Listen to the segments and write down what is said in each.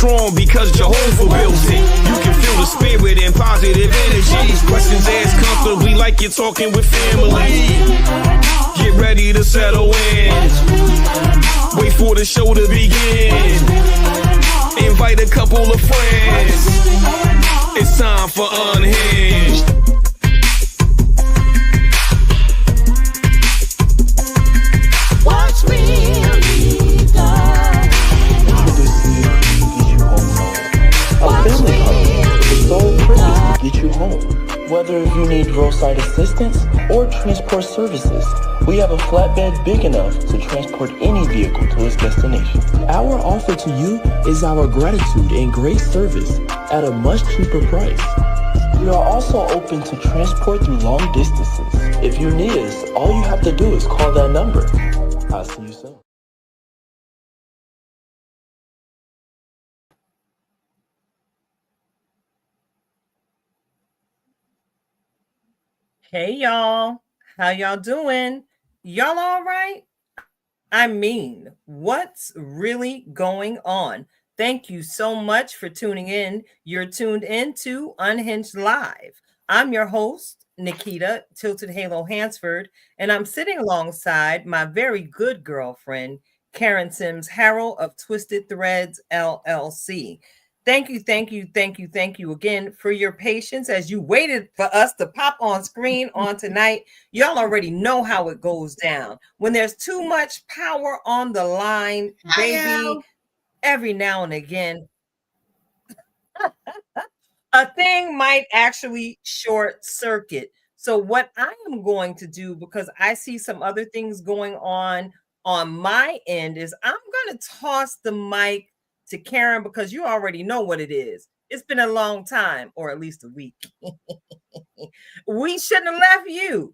strong because Jehovah built it. You can feel the spirit and positive energy. Questions asked comfortably like you're talking with family. Get ready to settle in. Wait for the show to begin. Invite a couple of friends. It's time for Unhinged. What's really done? A family home with the sole purpose to get you home. Whether you need roadside assistance or transport services, we have a flatbed big enough to transport any vehicle to its destination. Our offer to you is our gratitude and great service at a much cheaper price. We are also open to transport through long distances. If you need us, all you have to do is call that number. I'll see you soon. Hey y'all, how y'all doing? Y'all all right? I mean, what's really going on? Thank you so much for tuning in. You're tuned in to Unhinged Live. I'm your host, Nikita Tilted Halo Hansford, and I'm sitting alongside my very good girlfriend, Karen Sims Harrell of Twisted Threads LLC. Thank you again for your patience as you waited for us to pop on screen on tonight. Y'all already know how it goes down. When there's too much power on the line, baby, every now and again, a thing might actually short circuit. So what I am going to do, because I see some other things going on my end, is I'm going to toss the mic to Karen, because you already know what it is. It's been a long time, or at least a week. We shouldn't have left you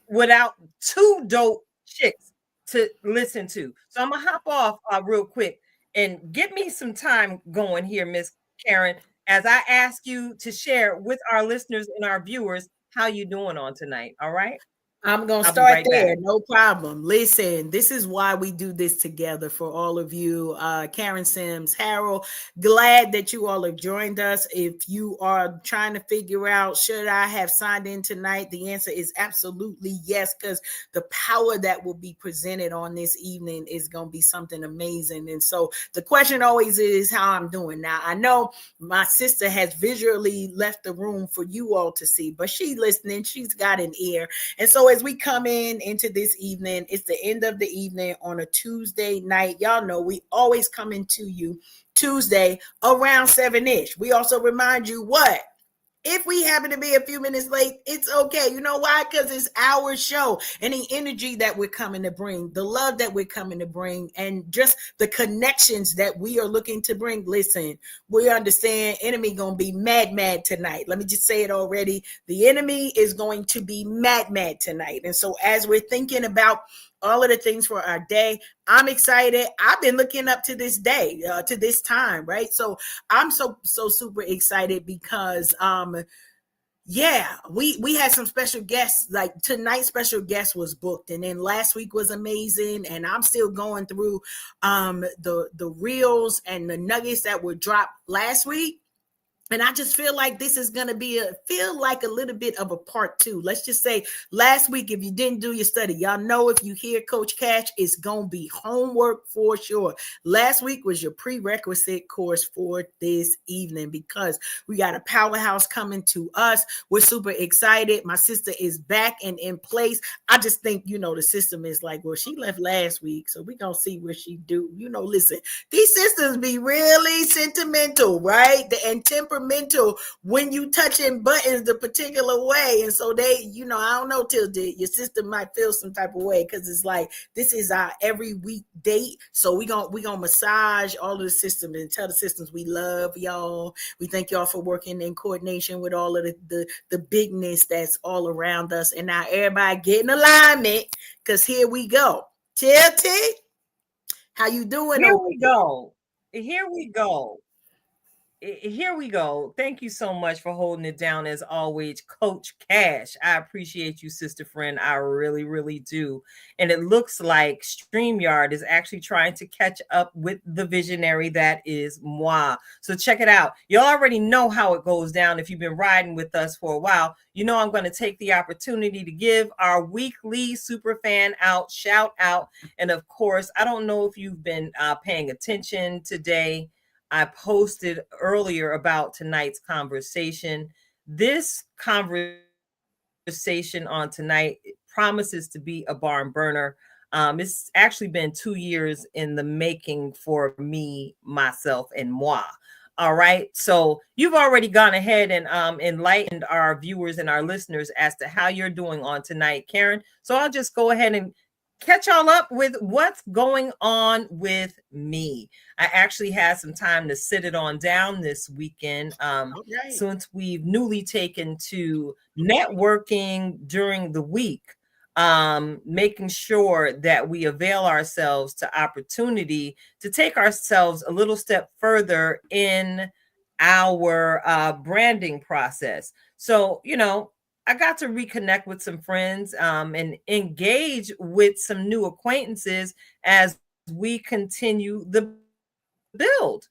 without two dope chicks to listen to. So I'm gonna hop off real quick and get me some time going here, Miss Karen, as I ask you to share with our listeners and our viewers how you doing on tonight. All right. I'm going to start there. No problem. Listen, this is why we do this together for all of you. Karen Sims, Harold, glad that you all have joined us. If you are trying to figure out, should I have signed in tonight? The answer is absolutely yes, because the power that will be presented on this evening is going to be something amazing. And so the question always is how I'm doing. Now, I know my sister has visually left the room for you all to see, but she's listening. She's got an ear. And so as we come into this evening, it's the end of the evening on a Tuesday night. Y'all know we always come into you Tuesday around 7-ish. We also remind you what? If we happen to be a few minutes late, it's okay. You know why? Because it's our show, and the energy that we're coming to bring, the love that we're coming to bring, and just the connections that we are looking to bring. Listen, we understand enemy going to be mad tonight. Let me just say it already. The enemy is going to be mad tonight. And so as we're thinking about all of the things for our day, I'm excited. I've been looking up to this day, to this time, right? So I'm so super excited because we had some special guests. Like tonight's special guest was booked, and then last week was amazing. And I'm still going through the reels and the nuggets that were dropped last week. And I just feel like this is going to be a little bit of a part two. Let's just say last week, if you didn't do your study, y'all know if you hear Coach Cash, it's going to be homework for sure. Last week was your prerequisite course for this evening because we got a powerhouse coming to us. We're super excited. My sister is back and in place. I just think, the system is like, well, she left last week, so we're going to see what she do. Listen, these systems be really sentimental, right? And temperamental when you touching buttons the particular way. And so they, I don't know, Tilda, your sister might feel some type of way because it's like, this is our every week date. So we gonna massage all of the systems and tell the systems we love y'all. We thank y'all for working in coordination with all of the bigness that's all around us. And now everybody get in alignment because here we go. Tilty, how you doing? Here we go. Here we go. Thank you so much for holding it down as always, Coach Cash. I appreciate you, sister friend. I really, really do. And it looks like StreamYard is actually trying to catch up with the visionary that is moi. So check it out. You already know how it goes down if you've been riding with us for a while. You know I'm going to take the opportunity to give our weekly super fan out, shout out. And of course, I don't know if you've been paying attention today. I posted earlier about tonight's conversation. This conversation on tonight promises to be a barn burner. It's actually been 2 years in the making for me, myself, and moi. All right. So you've already gone ahead and enlightened our viewers and our listeners as to how you're doing on tonight, Karen. So I'll just go ahead and catch y'all up with what's going on with me. I actually had some time to sit it on down this weekend. Since we've newly taken to networking during the week, making sure that we avail ourselves to opportunity to take ourselves a little step further in our branding process. So, I got to reconnect with some friends and engage with some new acquaintances as we continue the build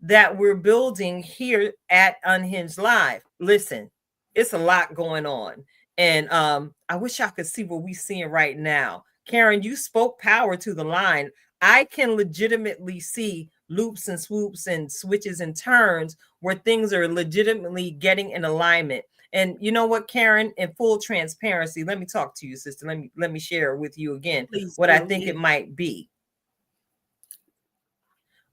that we're building here at Unhinged Live. Listen, it's a lot going on. And I wish y'all could see what we're seeing right now. Karen, you spoke power to the line. I can legitimately see loops and swoops and switches and turns where things are legitimately getting in alignment. And you know what, Karen, in full transparency, let me talk to you, sister. Let me share with you again what I think it might be.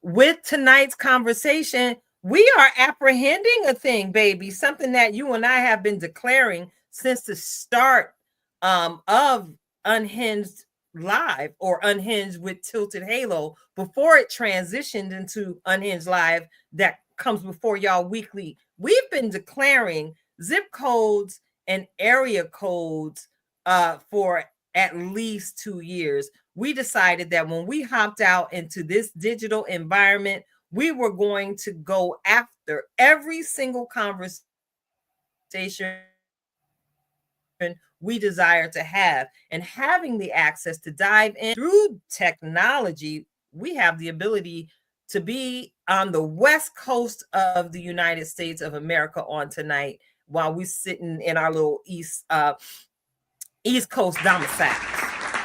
With tonight's conversation, we are apprehending a thing, baby, something that you and I have been declaring since the start of Unhinged Live, or Unhinged with Tilted Halo, before it transitioned into Unhinged Live that comes before y'all weekly. We've been declaring zip codes and area codes for at least 2 years. We decided that when we hopped out into this digital environment, we were going to go after every single conversation we desire to have. And having the access to dive in through technology, we have the ability to be on the West Coast of the United States of America on tonight, while we're sitting in our little East Coast domiciles,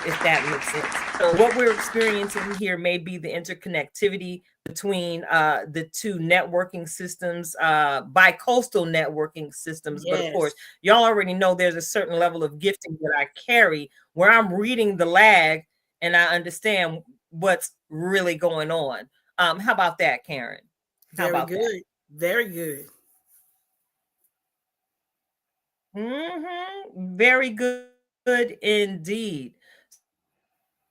if that makes sense. So what we're experiencing here may be the interconnectivity between the two networking systems, bi-coastal networking systems. Yes. But of course, y'all already know there's a certain level of gifting that I carry where I'm reading the lag and I understand what's really going on. How about that, Karen? How Very about good. that? Very good. Very good indeed.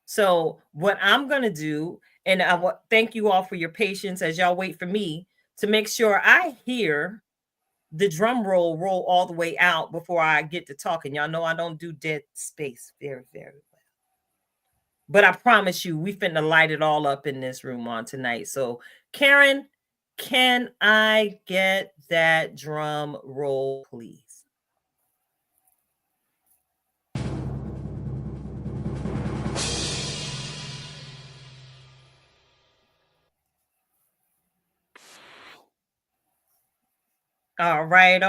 So what I'm going to do, and I thank you all for your patience as y'all wait for me to make sure I hear the drum roll all the way out before I get to talking. Y'all know I don't do dead space very, very well. But I promise you, we finna light it all up in this room on tonight. So Karen, can I get that drum roll, please? All right.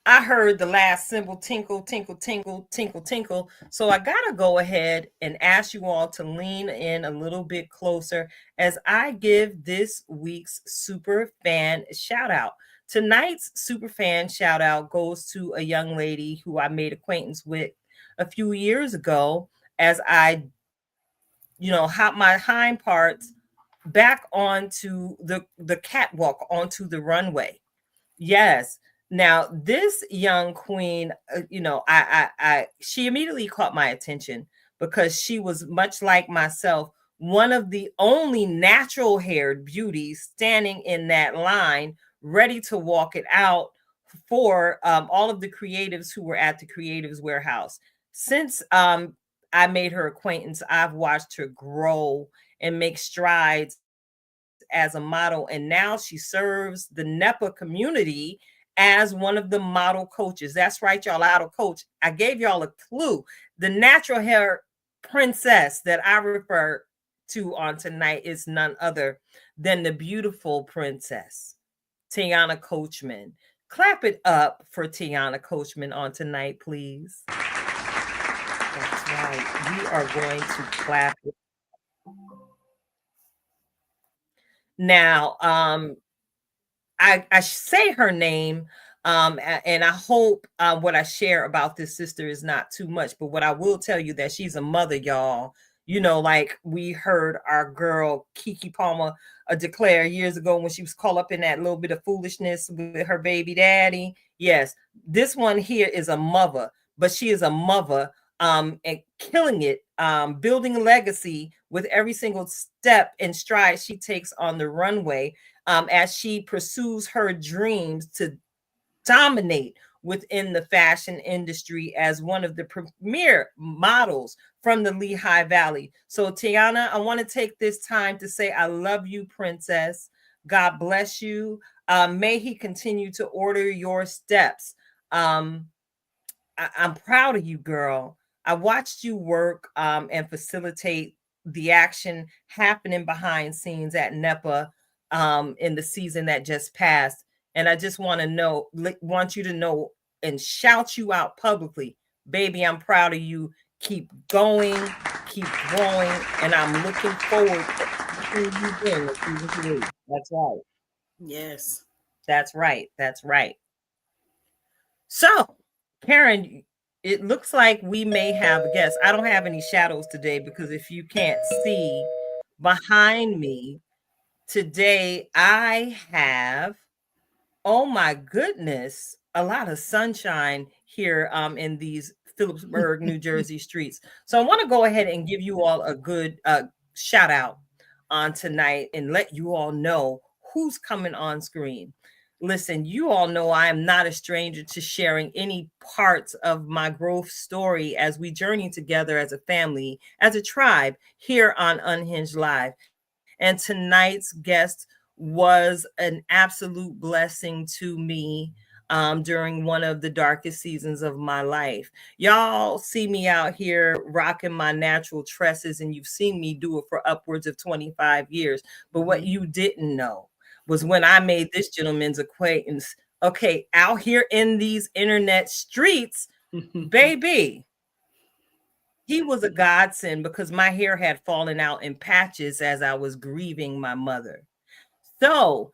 I heard the last symbol tinkle, tinkle, tinkle, tinkle, tinkle. So I got to go ahead and ask you all to lean in a little bit closer as I give this week's super fan shout out. Tonight's super fan shout out goes to a young lady who I made acquaintance with a few years ago as I, hop my hind parts back onto the catwalk, onto the runway. Yes. Now this young queen, she immediately caught my attention because she was much like myself, one of the only natural haired beauties standing in that line, ready to walk it out for all of the creatives who were at the Creatives Warehouse. Since I made her acquaintance, I've watched her grow and make strides as a model, and now she serves the NEPA community as one of the model coaches. That's right, y'all, out of coach. I gave y'all a clue. The natural hair princess that I refer to on tonight is none other than the beautiful princess, Tiana Coachman. Clap it up for Tiana Coachman on tonight, please. That's right. We are going to clap it. Now, I say her name, and I hope what I share about this sister is not too much. But what I will tell you that she's a mother, y'all. You know, like we heard our girl Kiki Palmer declare years ago when she was caught up in that little bit of foolishness with her baby daddy. Yes, this one here is a mother, but she is a mother and killing it, building a legacy with every single step and stride she takes on the runway, as she pursues her dreams to dominate within the fashion industry as one of the premier models from the Lehigh Valley. So, Tiana, I want to take this time to say I love you, princess. God bless you. May he continue to order your steps. I'm proud of you, girl. I watched you work and facilitate the action happening behind scenes at NEPA in the season that just passed. And I just want you to know and shout you out publicly, baby, I'm proud of you. Keep going, keep growing, and I'm looking forward to seeing you win in season 3. That's right. Yes. That's right. That's right. So, Karen, it looks like we may have a guest. I don't have any shadows today because if you can't see behind me, today I have, oh my goodness, a lot of sunshine here in these Phillipsburg, New Jersey streets. So I want to go ahead and give you all a good shout out on tonight and let you all know who's coming on screen. Listen, you all know I am not a stranger to sharing any parts of my growth story as we journey together as a family, as a tribe here on Unhinged Live. And tonight's guest was an absolute blessing to me during one of the darkest seasons of my life. Y'all see me out here rocking my natural tresses, and you've seen me do it for upwards of 25 years. But what you didn't know was when I made this gentleman's acquaintance, okay, out here in these internet streets, baby, he was a godsend because my hair had fallen out in patches as I was grieving my mother. So,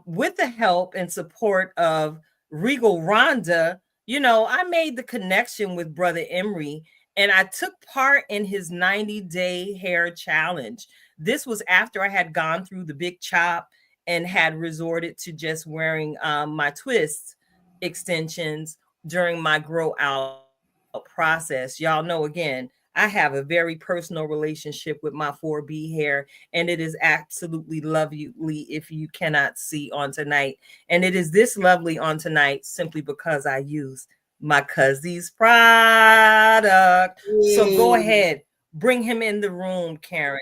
with the help and support of Regal Rhonda, you know, I made the connection with Brother Emery and I took part in his 90-day hair challenge. This was after I had gone through the big chop and had resorted to just wearing my twist extensions during my grow out process. Y'all know, again, I have a very personal relationship with my 4B hair, and it is absolutely lovely if you cannot see on tonight. And it is this lovely on tonight simply because I use my cousin's product. So go ahead, bring him in the room, Karen.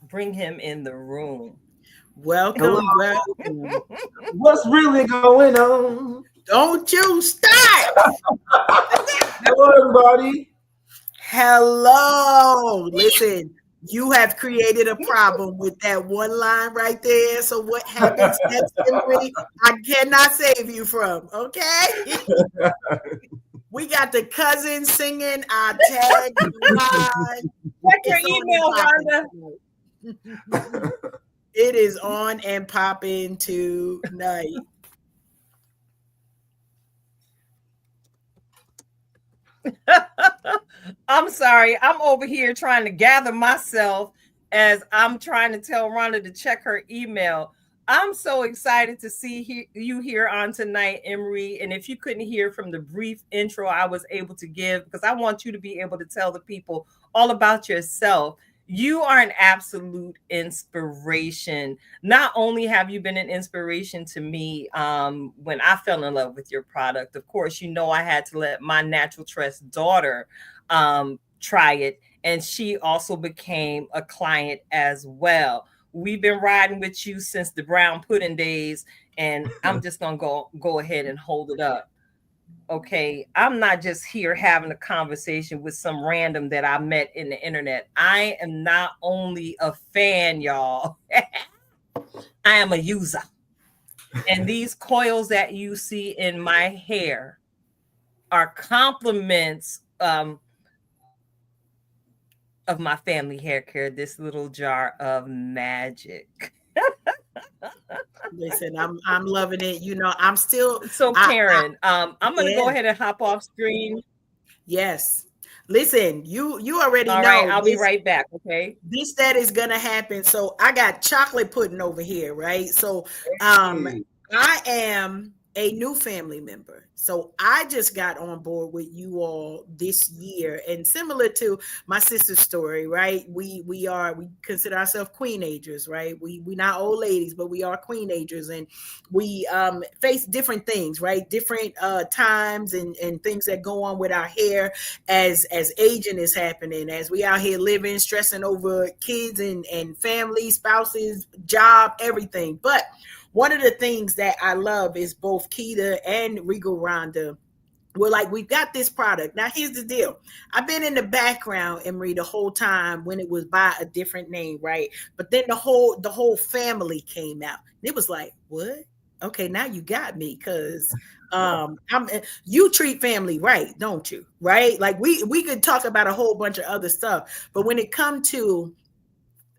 Bring him in the room. Welcome, welcome. What's really going on? Don't you start. Hello, everybody. Hello. Listen, you have created a problem with that one line right there. So what happens next, Emery, I cannot save you from, okay? We got the cousin singing our tag line. Check your email, Rhonda. It is on and popping tonight. I'm sorry. I'm over here trying to gather myself as I'm trying to tell Rhonda to check her email. I'm so excited to see you here on tonight, Emery. And if you couldn't hear from the brief intro I was able to give, because I want you to be able to tell the people all about yourself. You are an absolute inspiration. Not only have you been an inspiration to me when I fell in love with your product, of course, you know I had to let my natural trust daughter try it. and she also became a client as well. We've been riding with you since the brown pudding days, and I'm just gonna go ahead and hold it up. Okay, I'm not just here having a conversation with some random that I met in the internet. I am not only a fan, y'all. I am a user. And these coils that you see in my hair are compliments of my family hair care, this little jar of magic. Listen, I'm loving it. You know, I'm still So Karen, I'm gonna go yeah. ahead and hop off screen. Yes. Listen, you already All know right, I'll be this. right back. Okay. This that is gonna happen. So I got chocolate pudding over here, right? So Hey. I am a new family member. So I just got on board with you all this year, and similar to my sister's story, right? We consider ourselves queenagers, right? We not old ladies, but we are queenagers, and we face different things, right? Different times and things that go on with our hair as aging is happening, as we out here living, stressing over kids and family, spouses, job, everything. But one of the things that I love is both Keita and Regal Rhonda. We're like, we've got this product. Now, here's the deal. I've been in the background, Emery, the whole time when it was by a different name, right? But then the whole family came out. It was like, what? Okay, now you got me, because you treat family right, don't you? Right? Like we could talk about a whole bunch of other stuff, but when it comes to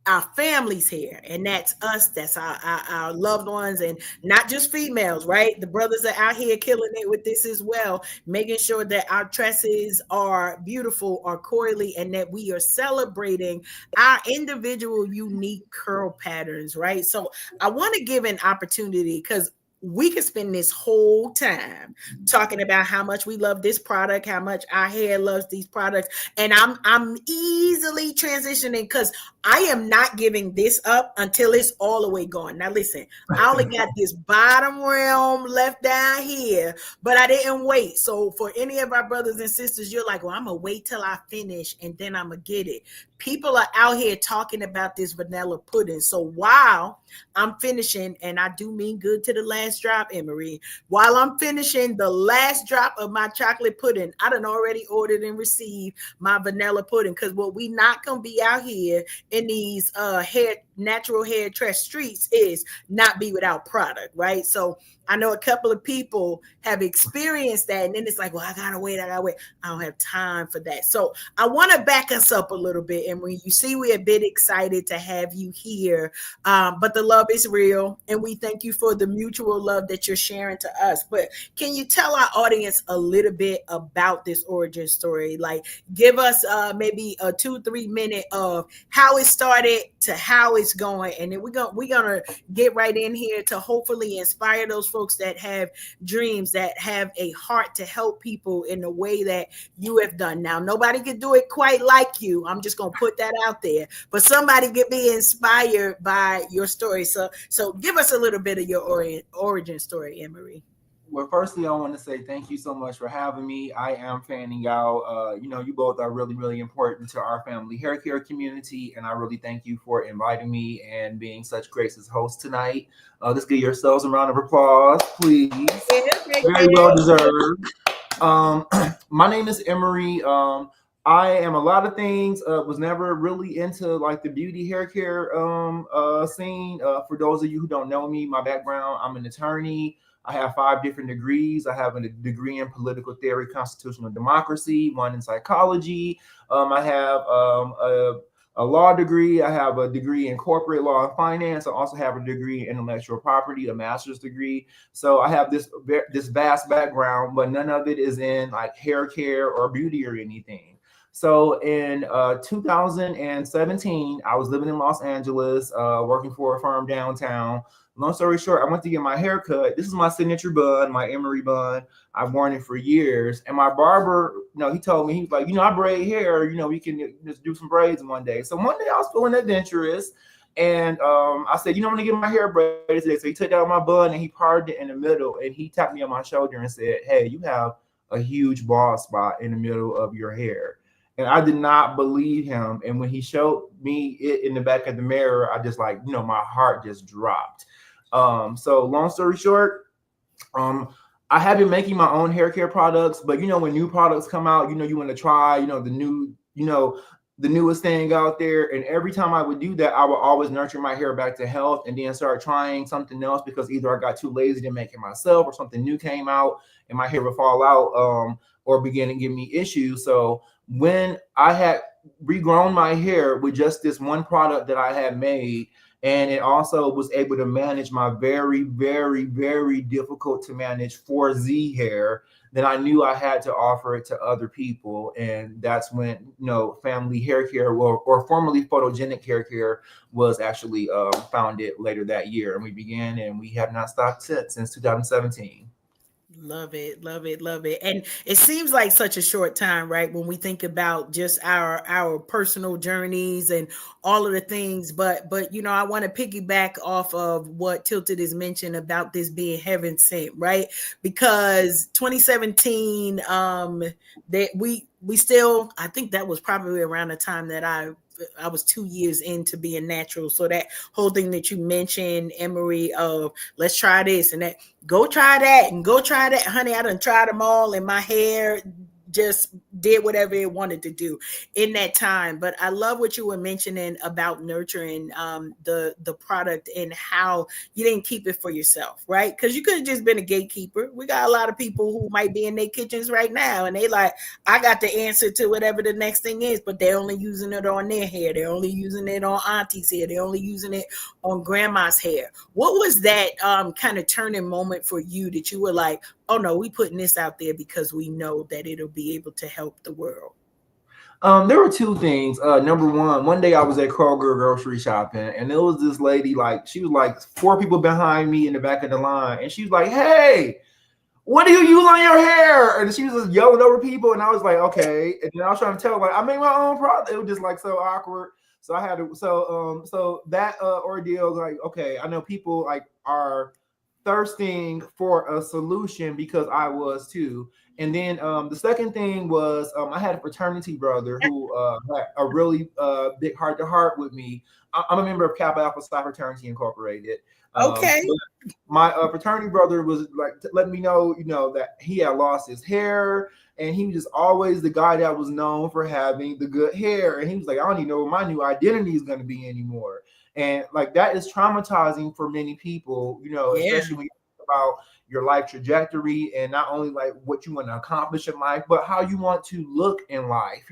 our families here, and that's us, that's our loved ones, and not just females, right? The brothers are out here killing it with this as well, making sure that our tresses are beautiful, are coily, and that we are celebrating our individual unique curl patterns, right? So I want to give an opportunity, because we could spend this whole time talking about how much we love this product, how much our hair loves these products, and I'm easily transitioning, because I am not giving this up until it's all the way gone. Now listen, I only got this bottom realm left down here, but I didn't wait. So for any of our brothers and sisters, you're like, well, I'm gonna wait till I finish and then I'm gonna get it. People are out here talking about this vanilla pudding. So while I'm finishing, and I do mean good to the last drop, Emery, while I'm finishing the last drop of my chocolate pudding, I done already ordered and received my vanilla pudding, because what we not gonna be out here in these natural hair tress streets is not be without product, right? So I know a couple of people have experienced that, and then it's like, well, I gotta wait. I don't have time for that. So I want to back us up a little bit, and when you see we're a bit excited to have you here, but the love is real, and we thank you for the mutual love that you're sharing to us. But can you tell our audience a little bit about this origin story? Like, give us maybe a 2-3 minute of how it started to how it's going, and then we're gonna get right in here to hopefully inspire those folks that have dreams, that have a heart to help people in the way that you have done. Now, nobody could do it quite like you. I'm just gonna put that out there, but somebody could be inspired by your story. So give us a little bit of your origin story, Emery. Well, firstly, I want to say thank you so much for having me. I am fanning out. You both are really, really important to our family hair care community, and I really thank you for inviting me and being such gracious hosts tonight. Let's give yourselves a round of applause, please. Very well deserved. My name is Emery. I am a lot of things. Was never really into like the beauty hair care scene. For those of you who don't know me, my background: I'm an attorney. I have 5 different degrees. I have a degree in political theory, constitutional democracy, one in psychology. I have a law degree. I have a degree in corporate law and finance. I also have a degree in intellectual property, a master's degree. So I have this vast background, but none of it is in like hair care or beauty or anything. So in 2017, I was living in Los Angeles, working for a firm downtown. Long story short, I went to get my hair cut. This is my signature bun, my Emery bun. I've worn it for years. And my barber, he told me, he's like, I braid hair, we can just do some braids one day. So one day I was feeling adventurous. And I said, I'm going to get my hair braided today. So he took out my bun and he parted it in the middle. And he tapped me on my shoulder and said, hey, you have a huge bald spot in the middle of your hair. And I did not believe him. And when he showed me it in the back of the mirror, I just like, my heart just dropped. So long story short, I have been making my own hair care products, but when new products come out, you want to try, the new, the newest thing out there. And every time I would do that, I would always nurture my hair back to health and then start trying something else because either I got too lazy to make it myself or something new came out and my hair would fall out or begin to give me issues. So when I had regrown my hair with just this one product that I had made, and it also was able to manage my very, very, very difficult to manage 4Z hair, then I knew I had to offer it to other people. And that's when, Phamily Hair Care, or formerly Photogenic Hair Care, was actually founded later that year. And we began, and we have not stopped since 2017. Love it, love it, love it. And it seems like such a short time, right? When we think about just our personal journeys and all of the things. But I want to piggyback off of what Tilted has mentioned about this being heaven sent, right? Because 2017, that we still, I think that was probably around the time that I was 2 years into being natural. So that whole thing that you mentioned, Emery, of let's try this and that, go try that and go try that. Honey, I done tried them all and my hair just did whatever it wanted to do in that time. But I love what you were mentioning about nurturing the product and how you didn't keep it for yourself, right? Because you could have just been a gatekeeper. We got a lot of people who might be in their kitchens right now and they like, I got the answer to whatever the next thing is, but they're only using it on their hair. They're only using it on auntie's hair. They're only using it on grandma's hair. What was that kind of turning moment for you that you were like, oh no, we putting this out there because we know that it'll be able to help the world? There were two things. Number one day I was at Kroger grocery shopping, and there was this lady, like, she was like 4 people behind me in the back of the line, and she was like, "Hey, what do you use on your hair?" And she was just yelling over people, and I was like, "Okay." And then I was trying to tell her, like, I made my own product. It was just like so awkward. So I had to. So that ordeal, like, okay, I know people like are thirsting for a solution because I was too. And then the second thing was I had a fraternity brother who had a really big heart to heart with me. I'm a member of Kappa Alpha Psi Fraternity Incorporated. Okay. My fraternity brother was like letting me know, that he had lost his hair, and he was just always the guy that was known for having the good hair. And he was like, I don't even know what my new identity is going to be anymore. And like that is traumatizing for many people, especially when you think about your life trajectory and not only like what you want to accomplish in life, but how you want to look in life,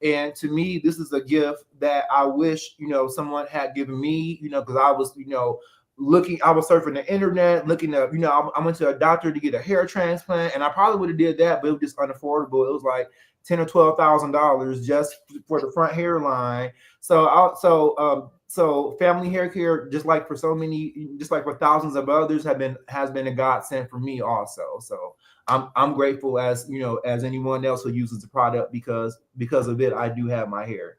And to me, this is a gift that I wish, someone had given me, because I was, I was surfing the internet, looking up, I went to a doctor to get a hair transplant, and I probably would have did that, but it was just unaffordable. It was like $10,000 or $12,000 just for the front hairline. So Phamily Hair Care, just like for thousands of others, has been a godsend for me also. So I'm grateful as anyone else who uses the product because of it, I do have my hair.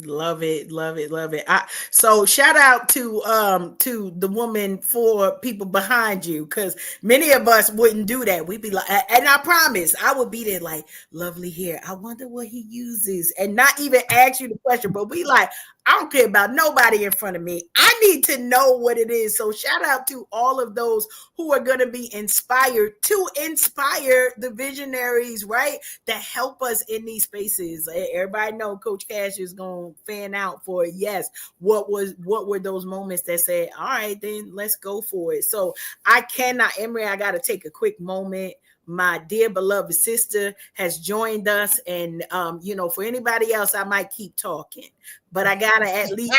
Love it, love it, love it. So shout out to the woman, for people behind you, because many of us wouldn't do that. We'd be like, and I promise I would be there like, lovely hair, I wonder what he uses, and not even ask you the question, but we like, I don't care about nobody in front of me. I need to know what it is. So shout out to all of those who are going to be inspired to inspire the visionaries, right? That help us in these spaces. Everybody know Coach Cash is going to fan out for it. Yes. What were those moments that said, all right, then let's go for it. So I cannot, Emery, I got to take a quick moment. My dear beloved sister has joined us, and for anybody else, I might keep talking, but I gotta at least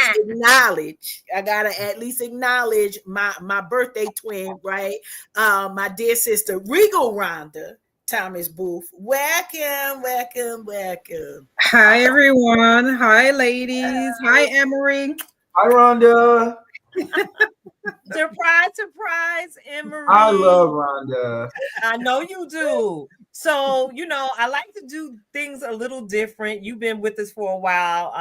acknowledge my birthday twin, right? My dear sister, Regal Rhonda Thomas Booth. Welcome. Hi everyone. Hi ladies. Hi Emery. Hi Rhonda. Surprise, Emery. I love Rhonda. I know you do. So, I like to do things a little different. You've been with us for a while,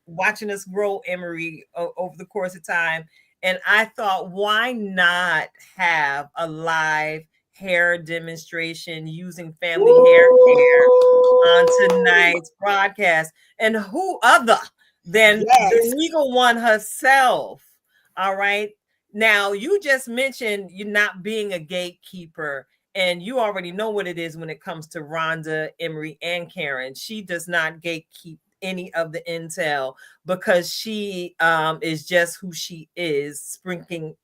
watching us grow, Emery, over the course of time. And I thought, why not have a live hair demonstration using family hair care on tonight's broadcast. And who other than the legal one herself? All right. Now, you just mentioned you not being a gatekeeper, and you already know what it is when it comes to Rhonda, Emery, and Karen. She does not gatekeep any of the intel because she is just who she is, sprinkling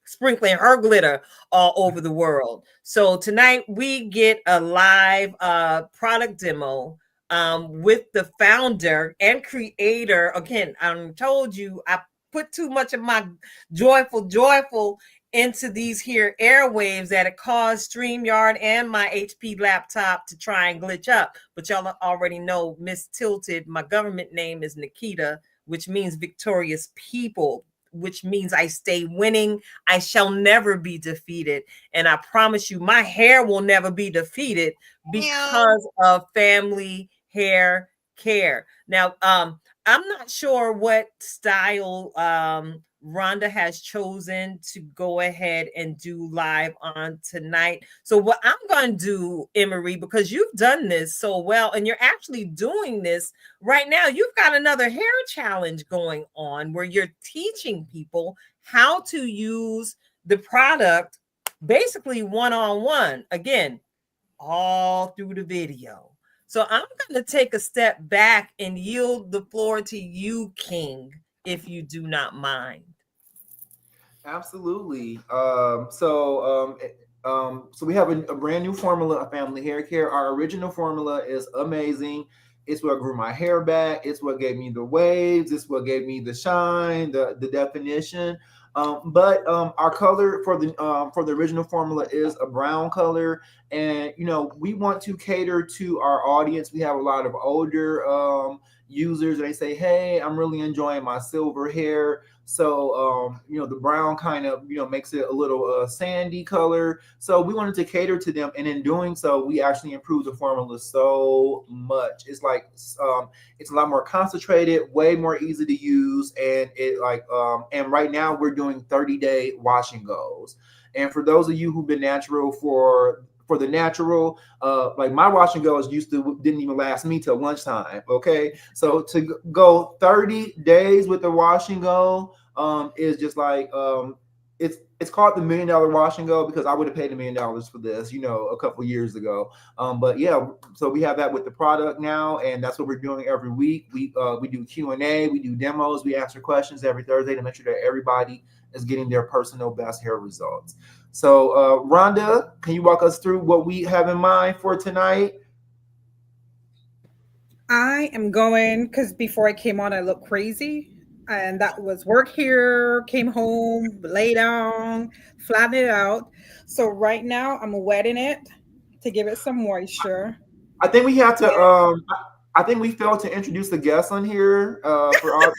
her glitter all over the world. So tonight we get a live product demo with the founder and creator. Again, I told you I put too much of my joyful into these here airwaves that it caused StreamYard and my HP laptop to try and glitch up. But y'all already know Miss Tilted, my government name is Nikita, which means victorious people, which means I stay winning. I shall never be defeated. And I promise you, my hair will never be defeated because of family hair care. Now, I'm not sure what style Rhonda has chosen to go ahead and do live on tonight. So what I'm going to do, Emery, because you've done this so well and you're actually doing this right now, you've got another hair challenge going on where you're teaching people how to use the product basically one-on-one, again, all through the video. So I'm going to take a step back and yield the floor to you, King, if you do not mind. Absolutely. So we have a brand new formula of family hair care. Our original formula is amazing. It's what grew my hair back. It's what gave me the waves. It's what gave me the shine, the definition. But our color for the original formula is a brown color, and we want to cater to our audience. We have a lot of older users. They say, "Hey, I'm really enjoying my silver hair." So the brown kind of makes it a little sandy color. So we wanted to cater to them, and in doing so, we actually improved the formula so much. It's like it's a lot more concentrated, way more easy to use, and and right now we're doing 30-day wash and goes. And for those of you who've been natural for the natural, like my wash and goes didn't even last me till lunchtime. Okay, so to go 30 days with the wash and go is just like it's called the $1 million wash and go because I would have paid $1 million for this, a couple years ago. But yeah, so we have that with the product now, and that's what we're doing every week. We do Q&A, we do demos, we answer questions every Thursday to make sure that everybody is getting their personal best hair results. So Rhonda, can you walk us through what we have in mind for tonight? I am going, because before I came on, I looked crazy. And that was work here, came home, lay down, flatten it out. So right now I'm wetting it to give it some moisture. I think we have to, I think we failed to introduce the guest on here for our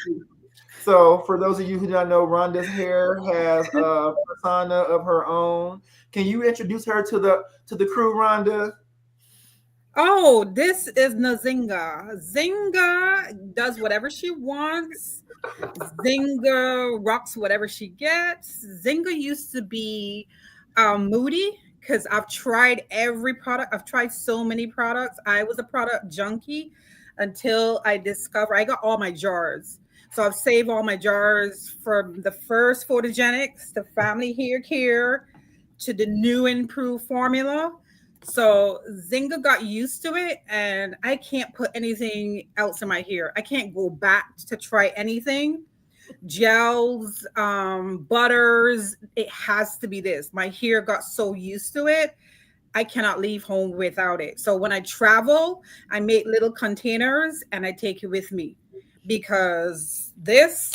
So for those of you who do not know, Rhonda's hair has a persona of her own. Can you introduce her to the crew, Rhonda? Oh, this is Nazinga. Zinga does whatever she wants. Zinga rocks whatever she gets. Zinga used to be moody because I've tried every product. I've tried so many products. I was a product junkie until I discovered I got all my jars. So I've saved all my jars from the first photogenics, the family hair care, to the new improved formula. So Zinga got used to it, and I can't put anything else in my hair. I can't go back to try anything. Gels, butters, it has to be this. My hair got so used to it, I cannot leave home without it. So when I travel, I make little containers and I take it with me because this,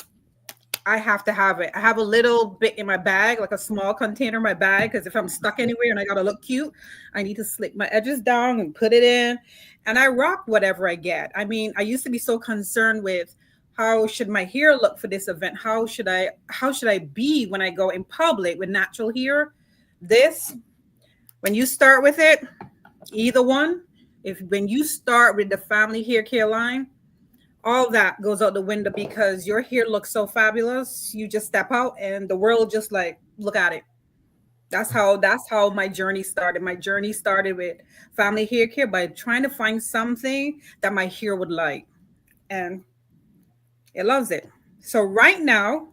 I have to have it. I have a little bit in my bag, like a small container in my bag, because if I'm stuck anywhere and I gotta look cute, I need to slick my edges down and put it in. And I rock whatever I get. I mean, I used to be so concerned with how should my hair look for this event? How should I be when I go in public with natural hair? This, when you start with it, either one, when you start with the family hair care line, all that goes out the window because your hair looks so fabulous. You just step out and the world just like, look at it. That's how my journey started. My journey started with family hair care by trying to find something that my hair would like, and it loves it. So right now,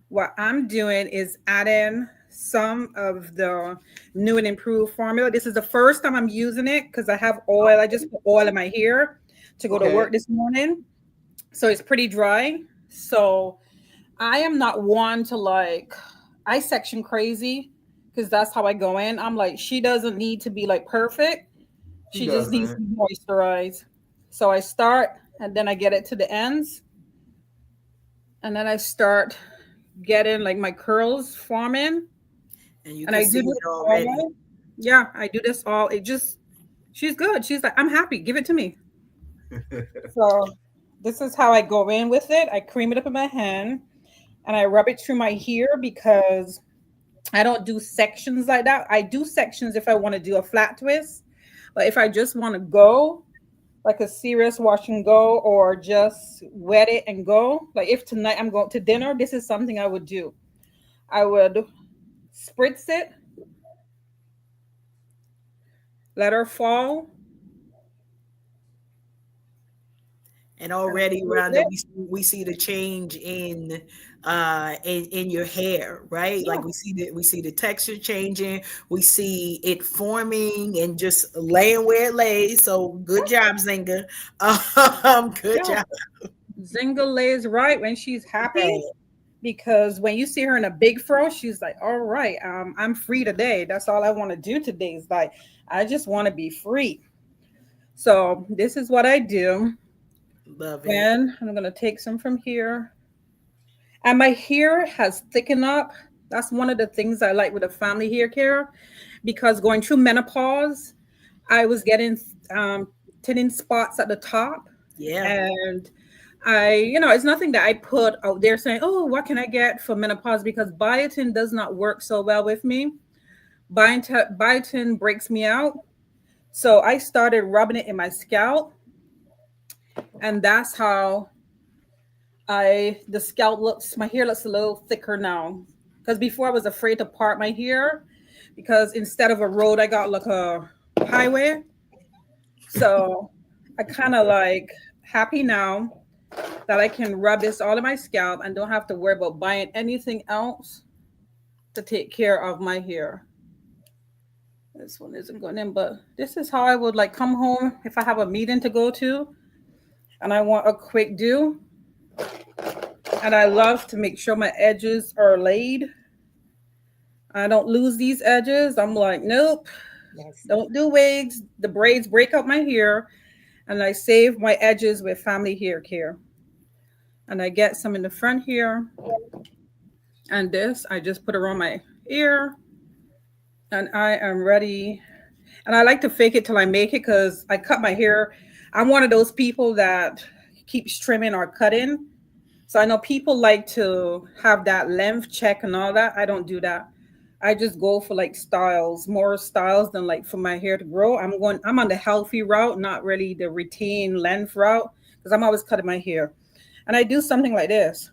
what I'm doing is adding some of the new and improved formula. This is the first time I'm using it because I have oil. I just put oil in my hair to go to Okay. work this morning. So it's pretty dry. So I am not one to like I section crazy because that's how I go in. I'm like, she doesn't need to be like perfect. He She just needs to doesn't. be moisturized. So I start and then I get it to the ends. And then I start getting like my curls forming. And you And can I see do this it already. all. Yeah, I do this all. It just she's good. She's like, I'm happy. Give it to me. So this is how I go in with it. I cream it up in my hand and I rub it through my hair because I don't do sections like that. I do sections if I want to do a flat twist, but if I just want to go like a serious wash and go or just wet it and go, like if tonight I'm going to dinner, this is something I would do. I would spritz it, let her fall, And and already, smooth Rhonda, it. we see the change in your hair, right? Yeah, Like we see the texture changing, we see it forming and just laying where it lays. So good job, Zinga. Good yeah. job. Zinga lays right when she's Yeah, happy because when you see her in a big fro, she's like, all right, I'm free today. That's all I want to do today is like, I just want to be free. So this is what I do. love it. And I'm going to take some from here. And my hair has thickened up. That's one of the things I like with a family hair care because going through menopause, I was getting um, thinning spots at the top. Yeah. And it's nothing that I put out there saying, oh, what can I get for menopause? Because biotin does not work so well with me. Biotin breaks me out. So I started rubbing it in my scalp. And that's how the scalp looks, my hair looks a little thicker now. Because before I was afraid to part my hair because instead of a road, I got like a highway. So I kind of like happy now that I can rub this all in my scalp and don't have to worry about buying anything else to take care of my hair. This one isn't going in, but this is how I would like come home if I have a meeting to go to and I want a quick do. And I love to make sure my edges are laid. I don't lose these edges. I'm like, nope, Yes. don't do wigs. The braids break up my hair. And I save my edges with family hair care. And I get some in the front here. And this, I just put around my ear. And I am ready. And I like to fake it till I make it because I cut my hair. I'm one of those people that keeps trimming or cutting. So I know people like to have that length check and all that. I don't do that. I just go for like styles, more styles than like for my hair to grow. I'm on the healthy route, not really the retain length route, because I'm always cutting my hair. And I do something like this.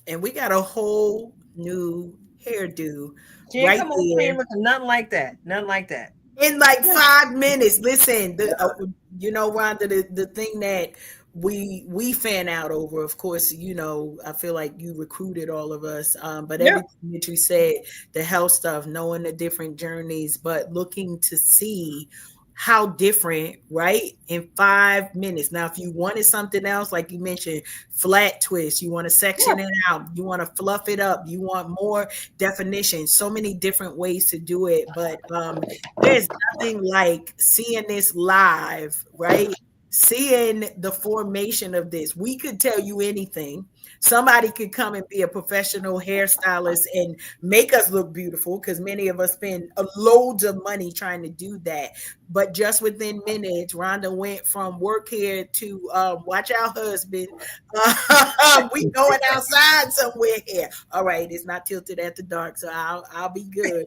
And we got a whole new hairdo She ain't right come on there screen looking nothing like that. Nothing like that. in like 5 minutes. Listen, Rhonda, the thing that we fan out over, of course, I feel like you recruited all of us, but Yeah. everything that you said, the health stuff, knowing the different journeys, but looking to see how different, right? In 5 minutes. Now, if you wanted something else, like you mentioned, flat twist, you want to section it out, you want to fluff it up, you want more definition, so many different ways to do it. But there's nothing like seeing this live, right? Seeing the formation of this. We could tell you anything. Somebody could come and be a professional hairstylist and make us look beautiful because many of us spend loads of money trying to do that. But just within minutes, Rhonda went from work here to watch our husband. We going outside somewhere here. All right, it's not tilted at the dark, so I'll be good.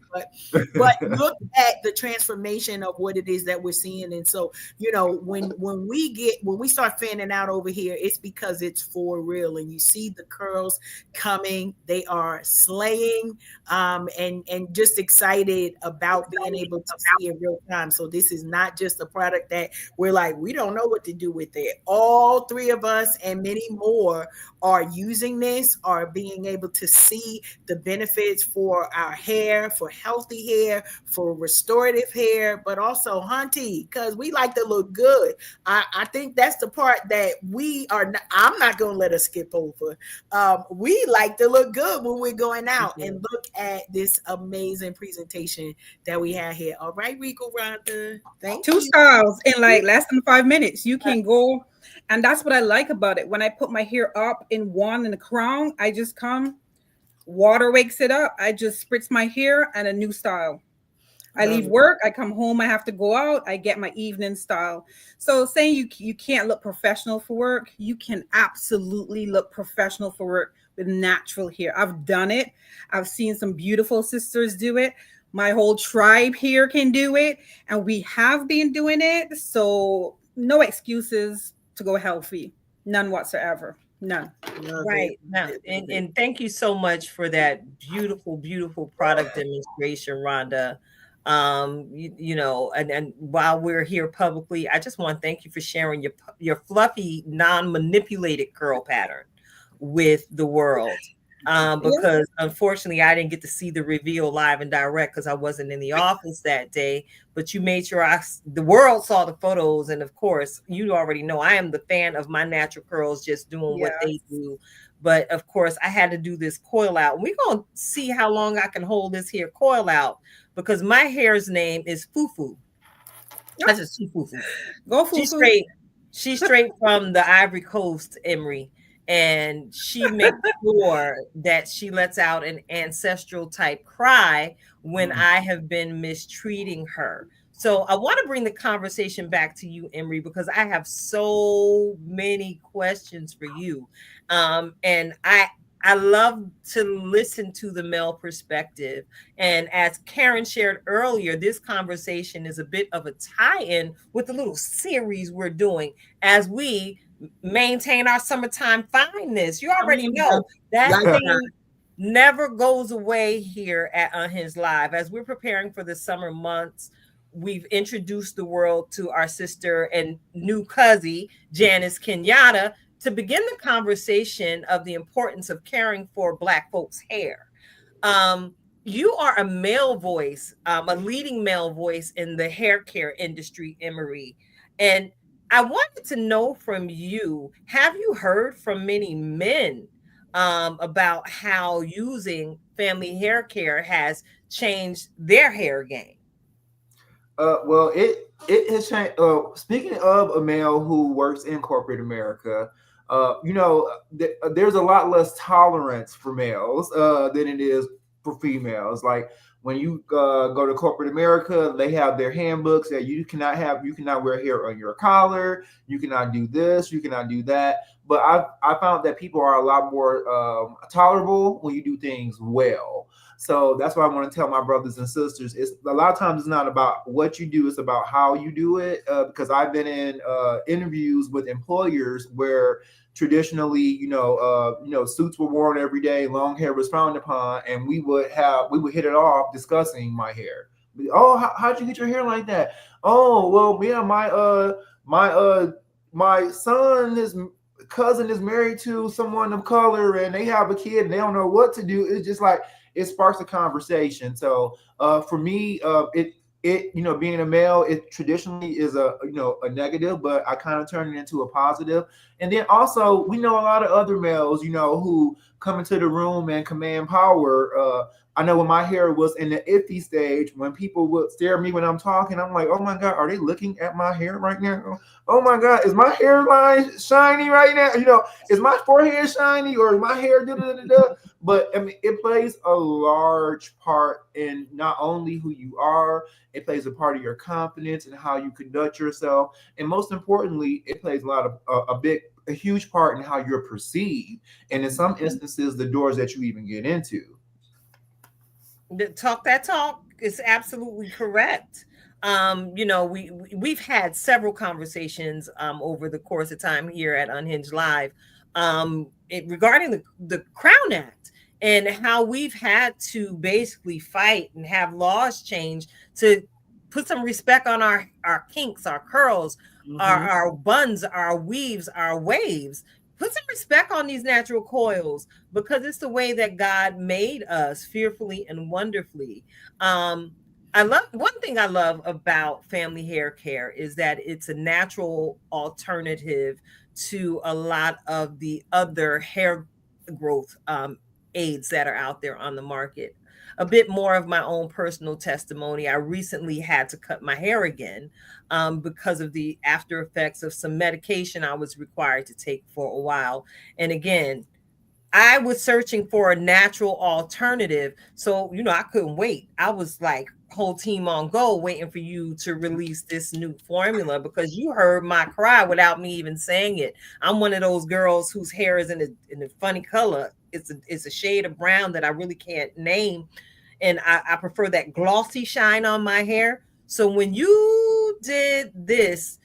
But look at the transformation of what it is that we're seeing. And so, when we start fanning out over here, it's because it's for real. And you see the curls coming. They are slaying, and just excited about being able to see in real time. So this is not just a product that we're like, we don't know what to do with it. All three of us and many more are using this, are being able to see the benefits for our hair, for healthy hair, for restorative hair, but also hunty, because we like to look good. I think that's the part that we are not, I'm not going to let us skip over. We like to look good when we're going out, and look at this amazing presentation that we have here. All right, Regal Rhonda. Thank you. 2 styles in like less than 5 minutes. You can go, and that's what I like about it. When I put my hair up in one in the crown, I just come, water wakes it up. I just spritz my hair and a new style. I leave work, I come home, I have to go out, I get my evening style. So saying you can't look professional for work, you can absolutely look professional for work with natural hair. I've done it. I've seen some beautiful sisters do it. My whole tribe here can do it, and we have been doing it. So no excuses to go healthy. None whatsoever. None. Right now, and thank you so much for that beautiful, beautiful product demonstration, Rhonda. You know, and while we're here publicly, I just want to thank you for sharing your fluffy, non-manipulated curl pattern with the world. Because unfortunately I didn't get to see the reveal live and direct because I wasn't in the office that day, but you made sure the world saw the photos. And of course, you already know I am the fan of my natural curls just doing what they do. But of course, I had to do this coil out. We're going to see how long I can hold this here coil out, because my hair's name is Fufu. That's just Fufu. Go Fufu. She's straight from the Ivory Coast, Emery. And she makes sure that she lets out an ancestral type cry when I have been mistreating her. So I want to bring the conversation back to you, Emery, because I have so many questions for you. And I love to listen to the male perspective. And as Karen shared earlier, this conversation is a bit of a tie-in with the little series we're doing as we maintain our summertime fineness. You already know that thing never goes away here at Unhinged Live. As we're preparing for the summer months, we've introduced the world to our sister and new cousin, Janice Kenyatta, to begin the conversation of the importance of caring for Black folks' hair. You are a male voice, a leading male voice in the hair care industry, Emery. And I wanted to know from you, have you heard from many men about how using family hair care has changed their hair game? Well, it has changed. Speaking of a male who works in corporate America, you know, there's a lot less tolerance for males than it is for females. Like when you go to corporate America, they have their handbooks that you cannot wear hair on your collar, you cannot do this, you cannot do that. But I found that people are a lot more tolerable when you do things well. So that's why I want to tell my brothers and sisters, it's a lot of times it's not about what you do, it's about how you do it. Because I've been in interviews with employers where traditionally, suits were worn every day, long hair was frowned upon, and we would hit it off discussing my hair. Oh, how'd you get your hair like that? Oh, well, yeah, my son's cousin is married to someone of color, and they have a kid, and they don't know what to do. It's just like it sparks a conversation. So for me, being a male, it traditionally is a negative, but I kind of turn it into a positive. And then also we know a lot of other males, who come into the room and command power. I know when my hair was in the iffy stage, when people would stare at me when I'm talking, I'm like, oh my God, are they looking at my hair right now? Oh my God, is my hairline shiny right now? Is my forehead shiny or is my hair da-da-da-da? But I mean, it plays a large part in not only who you are, it plays a part of your confidence and how you conduct yourself. And most importantly, it plays a huge part in how you're perceived. And in some instances, the doors that you even get into. That talk is absolutely correct. We've had several conversations over the course of time here at Unhinged Live regarding the Crown Act and how we've had to basically fight and have laws change to put some respect on our kinks, our curls, our buns, our weaves, our waves. Put some respect on these natural coils because it's the way that God made us fearfully and wonderfully. I love one thing I love about family hair care is that it's a natural alternative to a lot of the other hair growth aids that are out there on the market. A bit more of my own personal testimony. I recently had to cut my hair again because of the after effects of some medication I was required to take for a while. And again, I was searching for a natural alternative. So, I couldn't wait. I was like, whole team on go, waiting for you to release this new formula because you heard my cry without me even saying it. I'm one of those girls whose hair is in a funny color. It's a shade of brown that I really can't name. And I prefer that glossy shine on my hair. So when you did this,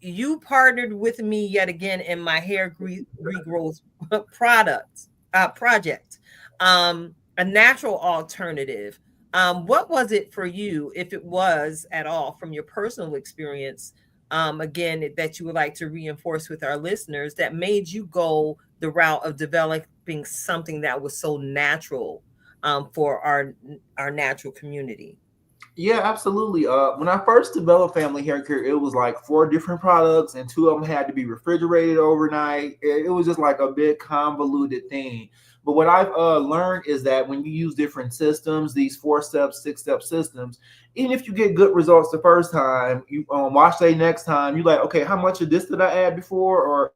you partnered with me yet again in my hair regrowth project, a natural alternative. What was it for you, if it was at all, from your personal experience, again, that you would like to reinforce with our listeners that made you go the route of developing something that was so natural for our natural community? Yeah, absolutely. When I first developed family hair care, it was like 4 different products, and 2 of them had to be refrigerated overnight. It was just like a big convoluted thing. But what I've learned is that when you use different systems, these 4-step, 6-step systems, even if you get good results the first time, you watch say next time, you're like, okay, how much of this did I add before, or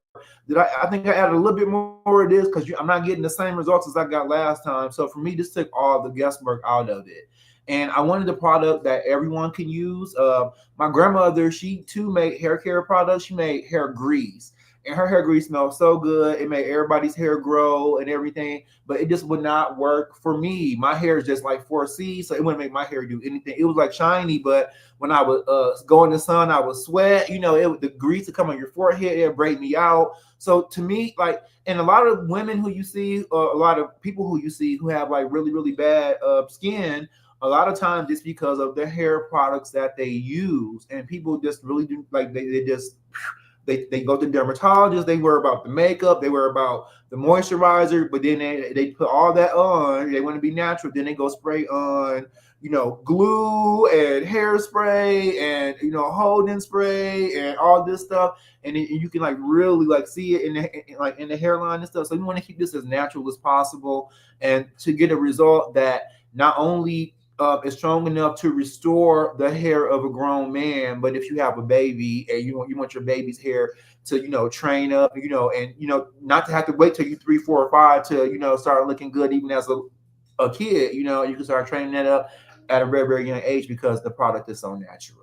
did I think I added a little bit more of this because I'm not getting the same results as I got last time. So for me, this took all the guesswork out of it. And I wanted a product that everyone can use. My grandmother, she too made hair care products. She made hair grease, and her hair grease smelled so good. It made everybody's hair grow and everything, but it just would not work for me. My hair is just like 4C, so it wouldn't make my hair do anything. It was like shiny, but when I would go in the sun, I would sweat. The grease would come on your forehead, it would break me out. So to me, like, and a lot of women who you see, a lot of people who you see who have like really, really bad skin, a lot of times it's because of the hair products that they use, and people just really do like they go to dermatologists, they worry about the makeup, they worry about the moisturizer, but then they put all that on, they want to be natural, then they go spray on glue and hairspray and holding spray and all this stuff, and you can like really like see it in the hairline and stuff. So you want to keep this as natural as possible, and to get a result that not only is strong enough to restore the hair of a grown man, but if you have a baby and you want your baby's hair to train up, and not to have to wait till you 3, 4, or 5 to start looking good even as a kid, you can start training that up at a very, very young age because the product is so natural.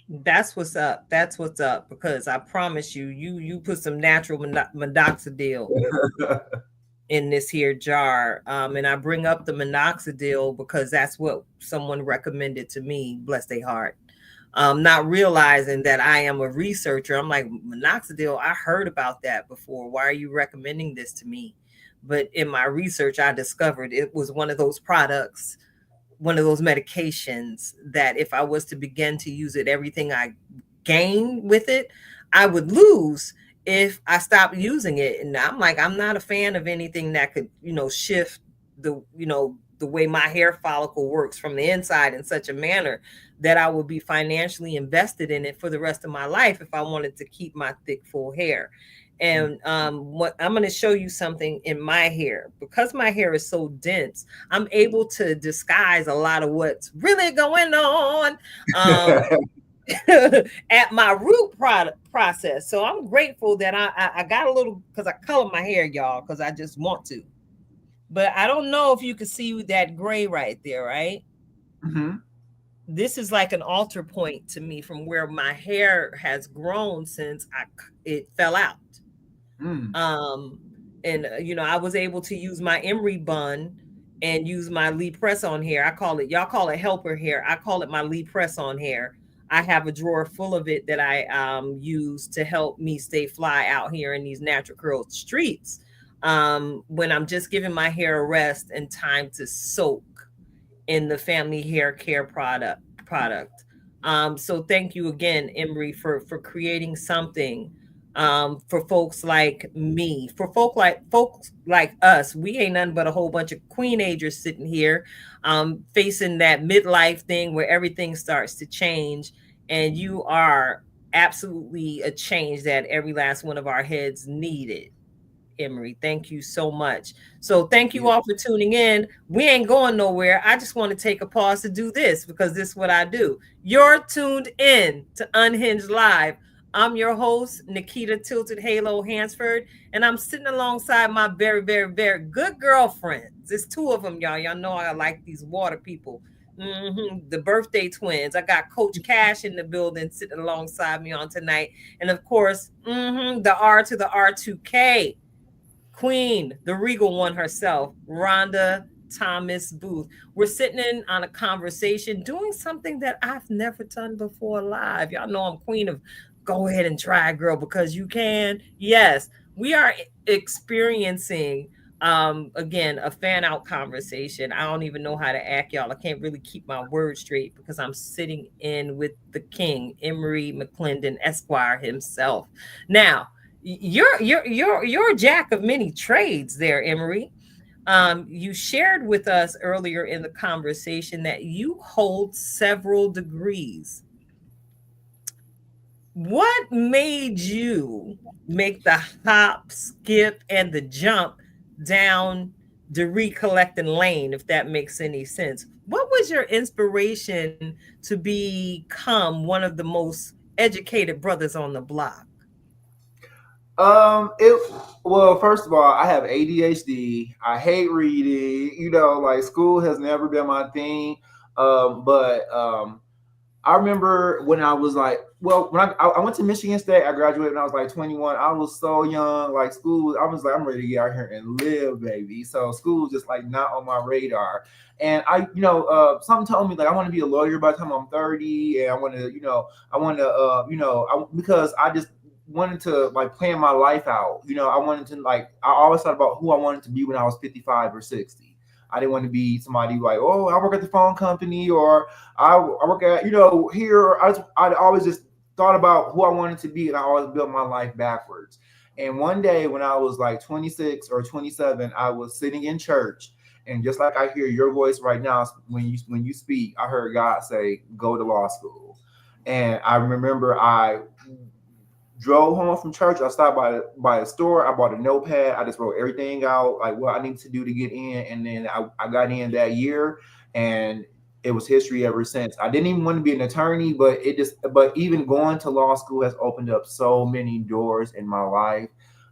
That's what's up. That's what's up. Because I promise you put some natural minoxidil in this here jar. And I bring up the minoxidil because that's what someone recommended to me, bless their heart. Not realizing that I am a researcher. I'm like, minoxidil, I heard about that before. Why are you recommending this to me? But in my research, I discovered it was one of those products, one of those medications that if I was to begin to use it, everything I gain with it, I would lose if I stopped using it. And I'm like, I'm not a fan of anything that could, shift the way my hair follicle works from the inside in such a manner that I would be financially invested in it for the rest of my life if I wanted to keep my thick, full hair. And what I'm going to show you something in my hair, because my hair is so dense, I'm able to disguise a lot of what's really going on. At my root process. So I'm grateful that I got a little, because I color my hair, y'all, because I just want to. But I don't know if you can see that gray right there, right? Mm-hmm. This is like an altar point to me from where my hair has grown since it fell out. And I was able to use my Emery bun and use my Lee press on hair. Y'all call it helper hair. I call it my Lee press on hair. I have a drawer full of it that I use to help me stay fly out here in these natural curl streets. When I'm just giving my hair a rest and time to soak in the family hair care product. So thank you again, Emery, for creating something for folks like me, for folks like us. We ain't nothing but a whole bunch of queenagers sitting here, facing that midlife thing where everything starts to change, and you are absolutely a change that every last one of our heads needed. Emery, thank you so much. So thank you all for tuning in. We ain't going nowhere. I just want to take a pause to do this because this is what I do. You're tuned in to Unhinged Live. I'm your host, Nikita Tilted Halo Hansford, and I'm sitting alongside my very, very, very good girlfriends. There's two of them, y'all. Y'all know I like these water people. The birthday twins. I got Coach Cash in the building sitting alongside me on tonight. And of course, the R to the R2K. Queen, the regal one herself, Rhonda Thomas Booth. We're sitting in on a conversation, doing something that I've never done before live. Y'all know I'm queen of go ahead and try, girl, because you can. Yes, we are experiencing again a fan out conversation. I don't even know how to act, y'all. I can't really keep my words straight because I'm sitting in with the king, Emery McClendon Esquire himself. Now, you're a jack of many trades there, Emery. You shared with us earlier in the conversation that you hold several degrees. What made you make the hop, skip, and the jump down the recollecting lane, if that makes any sense? What was your inspiration to become one of the most educated brothers on the block? Well, first of all, I have ADHD. I hate reading. Like school has never been my thing. But I remember when I was like, well, when I went to Michigan State, I graduated when I was like 21. I was so young. Like school, I was like, I'm ready to get out here and live, baby. So school was just like not on my radar. And something told me like I want to be a lawyer by the time I'm 30, and because I just wanted to like plan my life out. I wanted to I always thought about who I wanted to be when I was 55 or 60. I didn't want to be somebody like, oh, I work at the phone company, or I work at, here. I always just thought about who I wanted to be, and I always built my life backwards. And one day when I was like 26 or 27, I was sitting in church, and just like I hear your voice right now when you speak, I heard God say, go to law school. And I remember I drove home from church. I stopped by a store. I bought a notepad. I just wrote everything out, like what I need to do to get in. And then I got in that year, and it was history ever since. I didn't even want to be an attorney, but even going to law school has opened up so many doors in my life.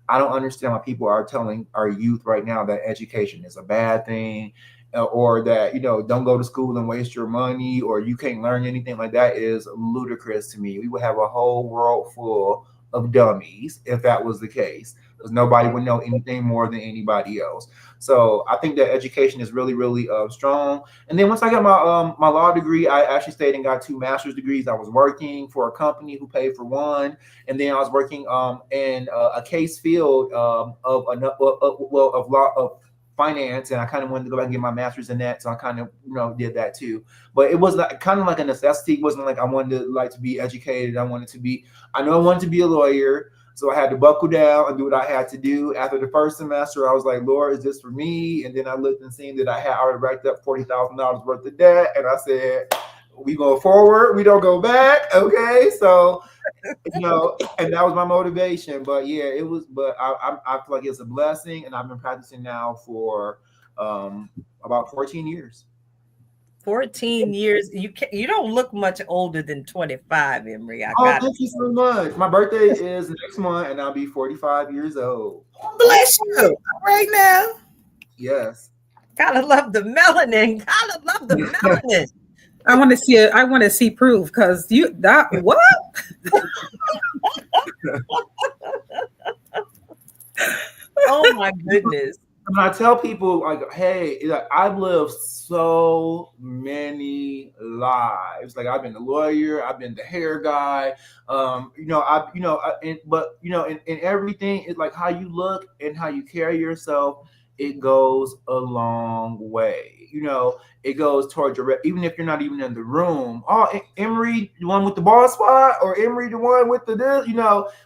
I don't understand why people are telling our youth right now that education is a bad thing, or that, don't go to school and waste your money, or you can't learn anything. Like that is ludicrous to me. We would have a whole world full of dummies if that was the case, because nobody would know anything more than anybody else. So I think that education is really, really strong. And then once I got my law degree, I actually stayed and got 2 master's degrees. I was working for a company who paid for one, and then I was working in a case field of law of finance, and I kind of wanted to go back and get my master's in that, so I kind of did that too. But it was kind of like a necessity. It wasn't like I wanted to be educated. I know I wanted to be a lawyer, so I had to buckle down and do what I had to do. After the first semester, I was like, Lord, is this for me? And then I looked and seen that I had already racked up $40,000 worth of debt, and I said, we go forward, we don't go back. Okay, so and that was my motivation. But yeah, it was. But I feel like it's a blessing, and I've been practicing now for about 14 years. 14 years. You don't look much older than 25, Emery. Thank you so much. My birthday is next month, and I'll be 45 years old. Bless you. Right now. Yes. Gotta love the melanin. Gotta love the melanin. I want to see proof, because what? Oh my goodness. And I tell people like, hey, like, I've lived so many lives. Like I've been the lawyer, I've been the hair guy. But in everything, it's like how you look and how you carry yourself. It goes a long way. It goes towards even if you're not even in the room. Oh, Emery, the one with the bald spot, or Emery, the one with the this.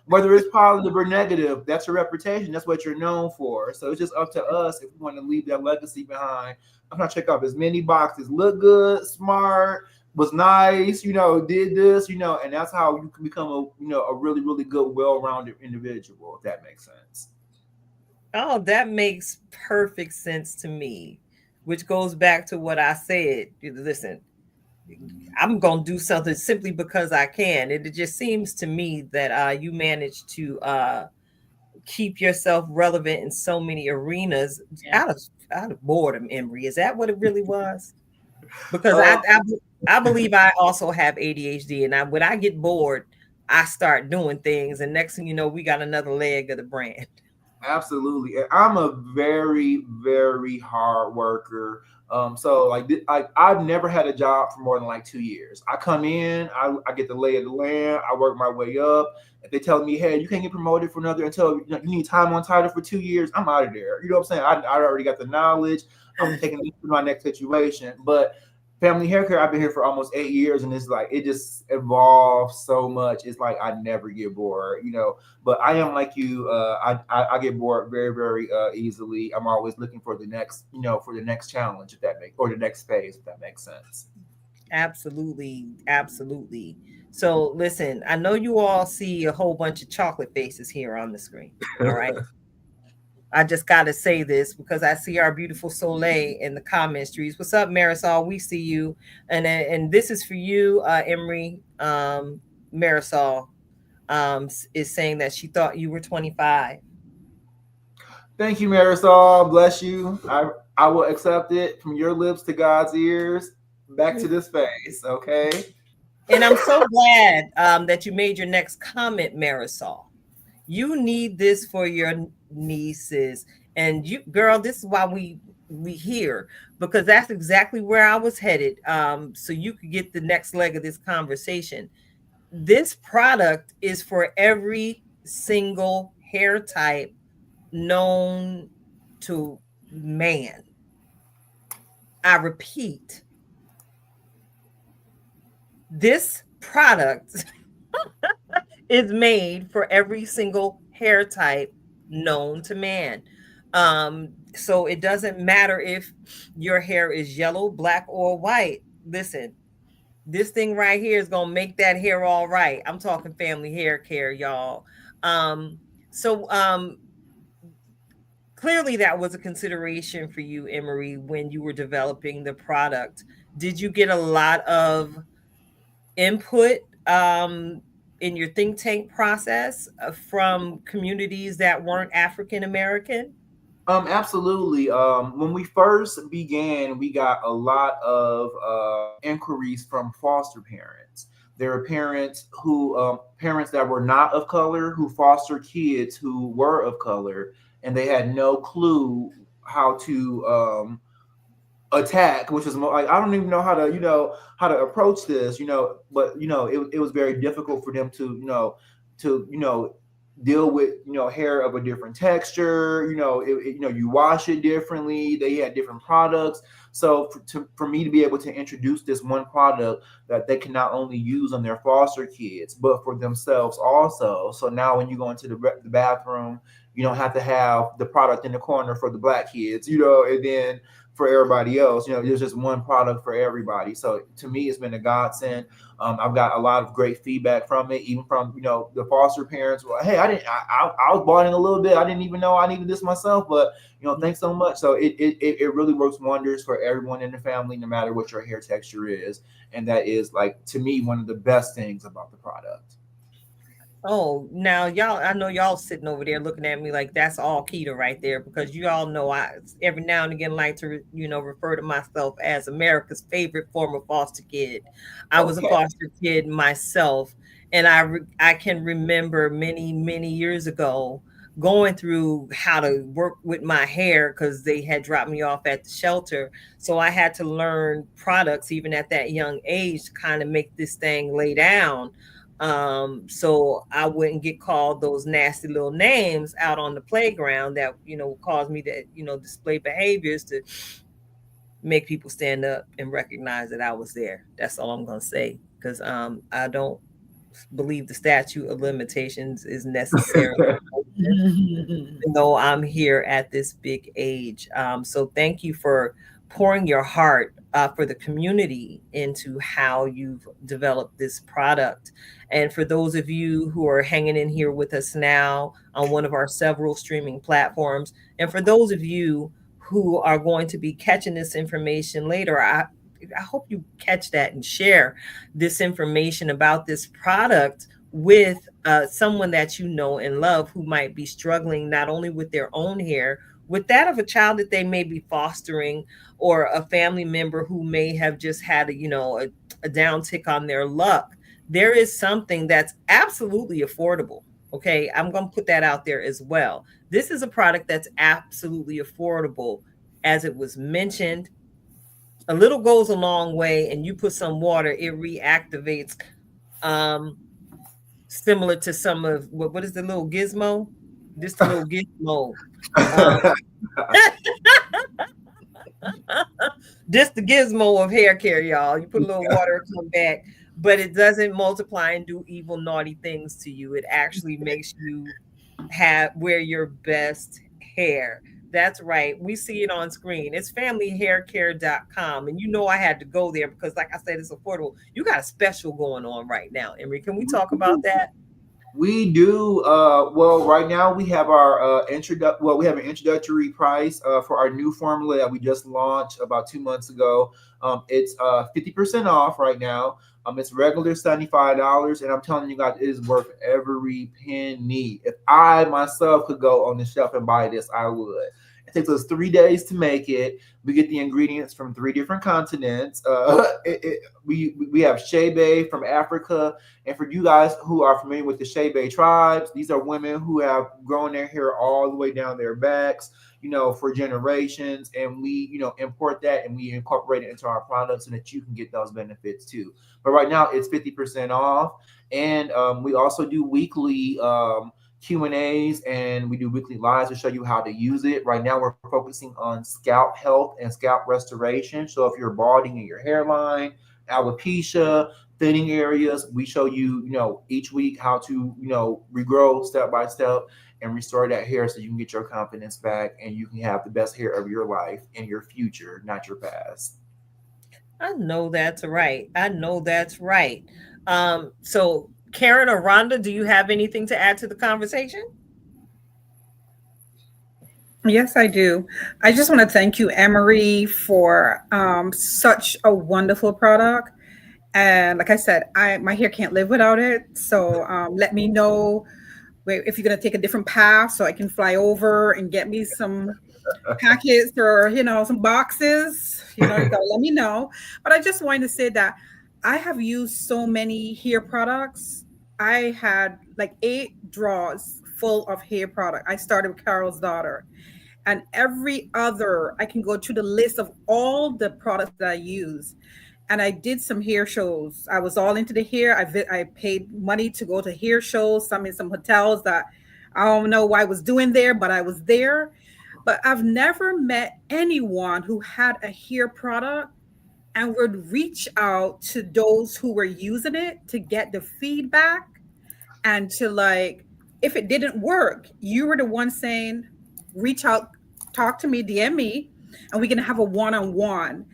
Whether it's positive or negative, that's your reputation. That's what you're known for. So it's just up to us if we want to leave that legacy behind. I'm trying to check off as many boxes. Look good, smart, was nice, did this, and that's how you can become a really, really good, well-rounded individual, if that makes sense. Oh, that makes perfect sense to me, which goes back to what I said. Listen, I'm going to do something simply because I can. It just seems to me that you managed to keep yourself relevant in so many arenas out of boredom, Emery. Is that what it really was? Because I believe I also have ADHD, and when I get bored, I start doing things, and next thing you know, we got another leg of the brand. Absolutely. And I'm a very, very hard worker. So like I've never had a job for more than like 2 years. I come in, I get the lay of the land, I work my way up. If they tell me, hey, you can't get promoted for another until you need time on title for 2 years, I'm out of there. You know what I'm saying? I already got the knowledge. I'm taking it to my next situation. But family hair care, I've been here for almost 8 years, and it's like it just evolves so much. It's like I never get bored. But I am like you. I get bored very, very easily. I'm always looking for the next challenge, if that makes, or the next phase, if that makes sense. Absolutely, absolutely. So listen, I know you all see a whole bunch of chocolate faces here on the screen. All right. I just got to say this because I see our beautiful Soleil in the comment streets. What's up, Marisol? We see you, and this is for you, Emery. Marisol is saying that she thought you were 25. Thank you, Marisol. Bless you. I will accept it from your lips to God's ears. Back to this face, okay? And I'm so glad that you made your next comment, Marisol. You need this for your nieces, and you, girl. This is why we here, because that's exactly where I was headed. So you could get the next leg of this conversation. This product is for every single hair type known to man. I repeat, this product is made for every single hair type known to man. So it doesn't matter if your hair is yellow, black, or white. Listen, this thing right here is gonna make that hair all right. I'm talking family hair care, y'all. Um, so clearly that was a consideration for you, Emery, when you were developing the product. Did you get a lot of input in your think tank process from communities that weren't African American? Absolutely. When we first began, we got a lot of inquiries from foster parents. There were parents that were not of color who foster kids who were of color, and they had no clue how to attack, which was more like I don't even know how to approach this, but it was very difficult for them to deal with hair of a different texture. You wash it differently. They had different products. So for me to be able to introduce this one product that they can not only use on their foster kids but for themselves also. So now when you go into the bathroom, you don't have to have the product in the corner for the black kids, and then for everybody else, there's just one product for everybody. So to me, it's been a godsend. I've got a lot of great feedback from it, even from the foster parents. Well, hey, I was bought in a little bit. I didn't even know I needed this myself, but thanks so much. So it really works wonders for everyone in the family, no matter what your hair texture is, and that is, like, to me, one of the best things about the product. Oh, now y'all, I know y'all sitting over there looking at me like that's all keto right there, because you all know I every now and again like to refer to myself as America's favorite former foster kid. I was a Okay. foster kid myself, and I can remember many years ago going through how to work with my hair because they had dropped me off at the shelter. So I had to learn products even at that young age to kind of make this thing lay down. So I wouldn't get called those nasty little names out on the playground that, caused me to, display behaviors to make people stand up and recognize that I was there. That's all I'm going to say. Because I don't believe the statute of limitations is necessary, even though I'm here at this big age. So thank you for pouring your heart for the community into how you've developed this product. And for those of you who are hanging in here with us now on one of our several streaming platforms, and for those of you who are going to be catching this information later, I hope you catch that and share this information about this product with someone that you know and love who might be struggling not only with their own hair, with that of a child that they may be fostering, or a family member who may have just had a downtick on their luck. There is something that's absolutely affordable. Okay, I'm going to put that out there as well. This is a product that's absolutely affordable. As it was mentioned, a little goes a long way, and you put some water, it reactivates. Similar to some of what is the little gizmo? This the little gizmo. Um, this the gizmo of hair care, y'all. You put a little water, come back, but it doesn't multiply and do evil, naughty things to you. It actually makes you wear your best hair. That's right. We see it on screen. It's familyhaircare.com. And I had to go there because, like I said, it's affordable. You got a special going on right now, Emery. Can we talk about that? We do. Well, right now we have our we have an introductory price for our new formula that we just launched about 2 months ago. It's 50% off right now. It's regular $75, and I'm telling you guys, it is worth every penny. If I myself could go on the shelf and buy this, I would. It takes us 3 days to make it. We get the ingredients from 3 different continents. We have Shebe from Africa. And for you guys who are familiar with the Shebe tribes, these are women who have grown their hair all the way down their backs, for generations. And we, import that and we incorporate it into our products so that you can get those benefits too. But right now it's 50% off. And we also do weekly Q&As, and we do weekly lives to show you how to use it. Right now we're focusing on scalp health and scalp restoration. So if you're balding in your hairline, alopecia, thinning areas, we show you, each week how to, regrow step by step and restore that hair so you can get your confidence back and you can have the best hair of your life in your future, not your past. I know that's right. I know that's right. So Karen or Rhonda, do you have anything to add to the conversation? Yes, I do. I just want to thank you, Emery, for such a wonderful product. And like I said, my hair can't live without it. So let me know if you're going to take a different path so I can fly over and get me some packets or, some boxes. You got to let me know. But I just wanted to say that I have used so many hair products. I had like 8 drawers full of hair product. I started with Carol's daughter. And every other, I can go to the list of all the products that I use. And I did some hair shows. I was all into the hair. I paid money to go to hair shows, some in some hotels that I don't know what I was doing there, but I was there. But I've never met anyone who had a hair product and would reach out to those who were using it to get the feedback and to if it didn't work, you were the one saying, reach out, talk to me, DM me, and we can have a one-on-one.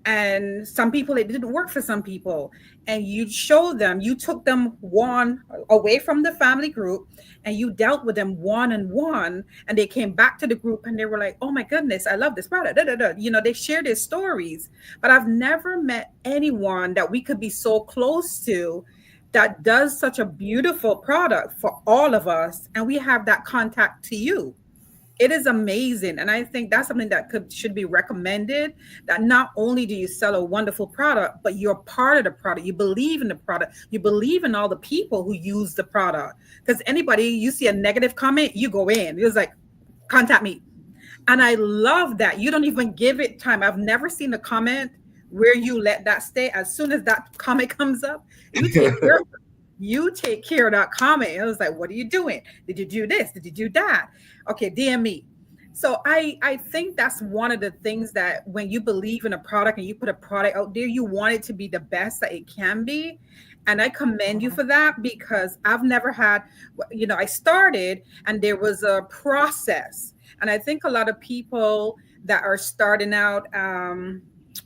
And some people, it didn't work for some people. And you showed them, you took them one away from the family group and you dealt with them one-on-one. And they came back to the group and they were like, oh my goodness, I love this product. Da, da, da. They share their stories. But I've never met anyone that we could be so close to that does such a beautiful product for all of us. And we have that contact to you. It is amazing. And I think that's something that should be recommended, that not only do you sell a wonderful product, but you're part of the product. You believe in the product. You believe in all the people who use the product. Because anybody, you see a negative comment, you go in. It was like, contact me. And I love that. You don't even give it time. I've never seen a comment where you let that stay. As soon as that comment comes up, you take care of it. You take care of that comment. I was like, what are you doing? Did you do this? Did you do that? Okay, DM me. So I think that's one of the things, that when you believe in a product and you put a product out there, you want it to be the best that it can be. And I commend you for that, because I've never had, I started and there was a process. And I think a lot of people that are starting out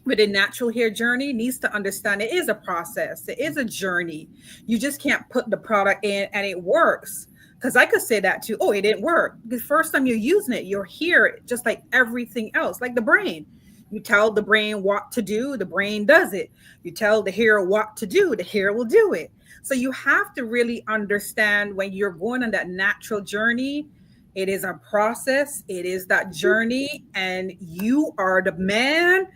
with a natural hair journey needs to understand it is a process. It is a journey. You just can't put the product in and it works. Because I could say that too. Oh, it didn't work. The first time you're using it, you're here, just like everything else, like the brain. You tell the brain what to do, the brain does it. You tell the hair what to do, the hair will do it. So you have to really understand, when you're going on that natural journey, it is a process. It is that journey, and you are the man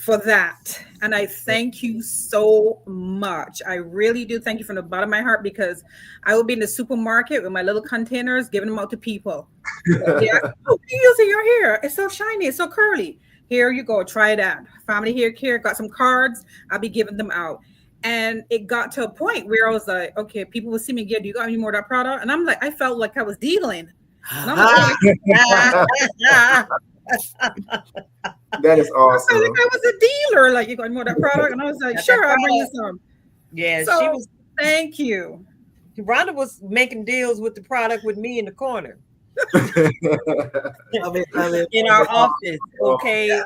for that. And I thank you so much. I really do thank you from the bottom of my heart, because I will be in the supermarket with my little containers giving them out to people. Yeah. Oh, you using your hair? It's so shiny, it's so curly. Here you go, try that. Family Hair Care got some cards. I'll be giving them out. And it got to a point where I was like, okay, people will see me again. Do you got any more of that product? And I'm like, I felt like I was dealing. And I'm like, that is awesome. I felt like I was a dealer. Like, you got more of that product? And I was like, sure, I'll bring you some. Yeah, so, she was. Thank you. Rhonda was making deals with the product with me in the corner. Love it. In our office, okay.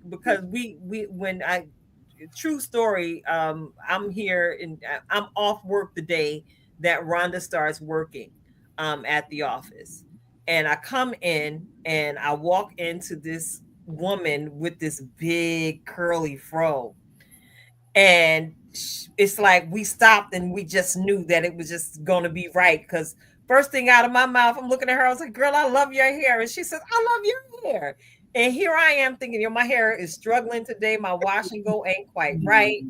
Because we when I true story, I'm here and I'm off work the day that Rhonda starts working at the office. And I come in and I walk into this woman with this big curly fro. And it's like we stopped and we just knew that it was just going to be right. Because first thing out of my mouth, I'm looking at her, I was like, girl, I love your hair. And she said, I love your hair. And here I am thinking, my hair is struggling today. My wash and go ain't quite right.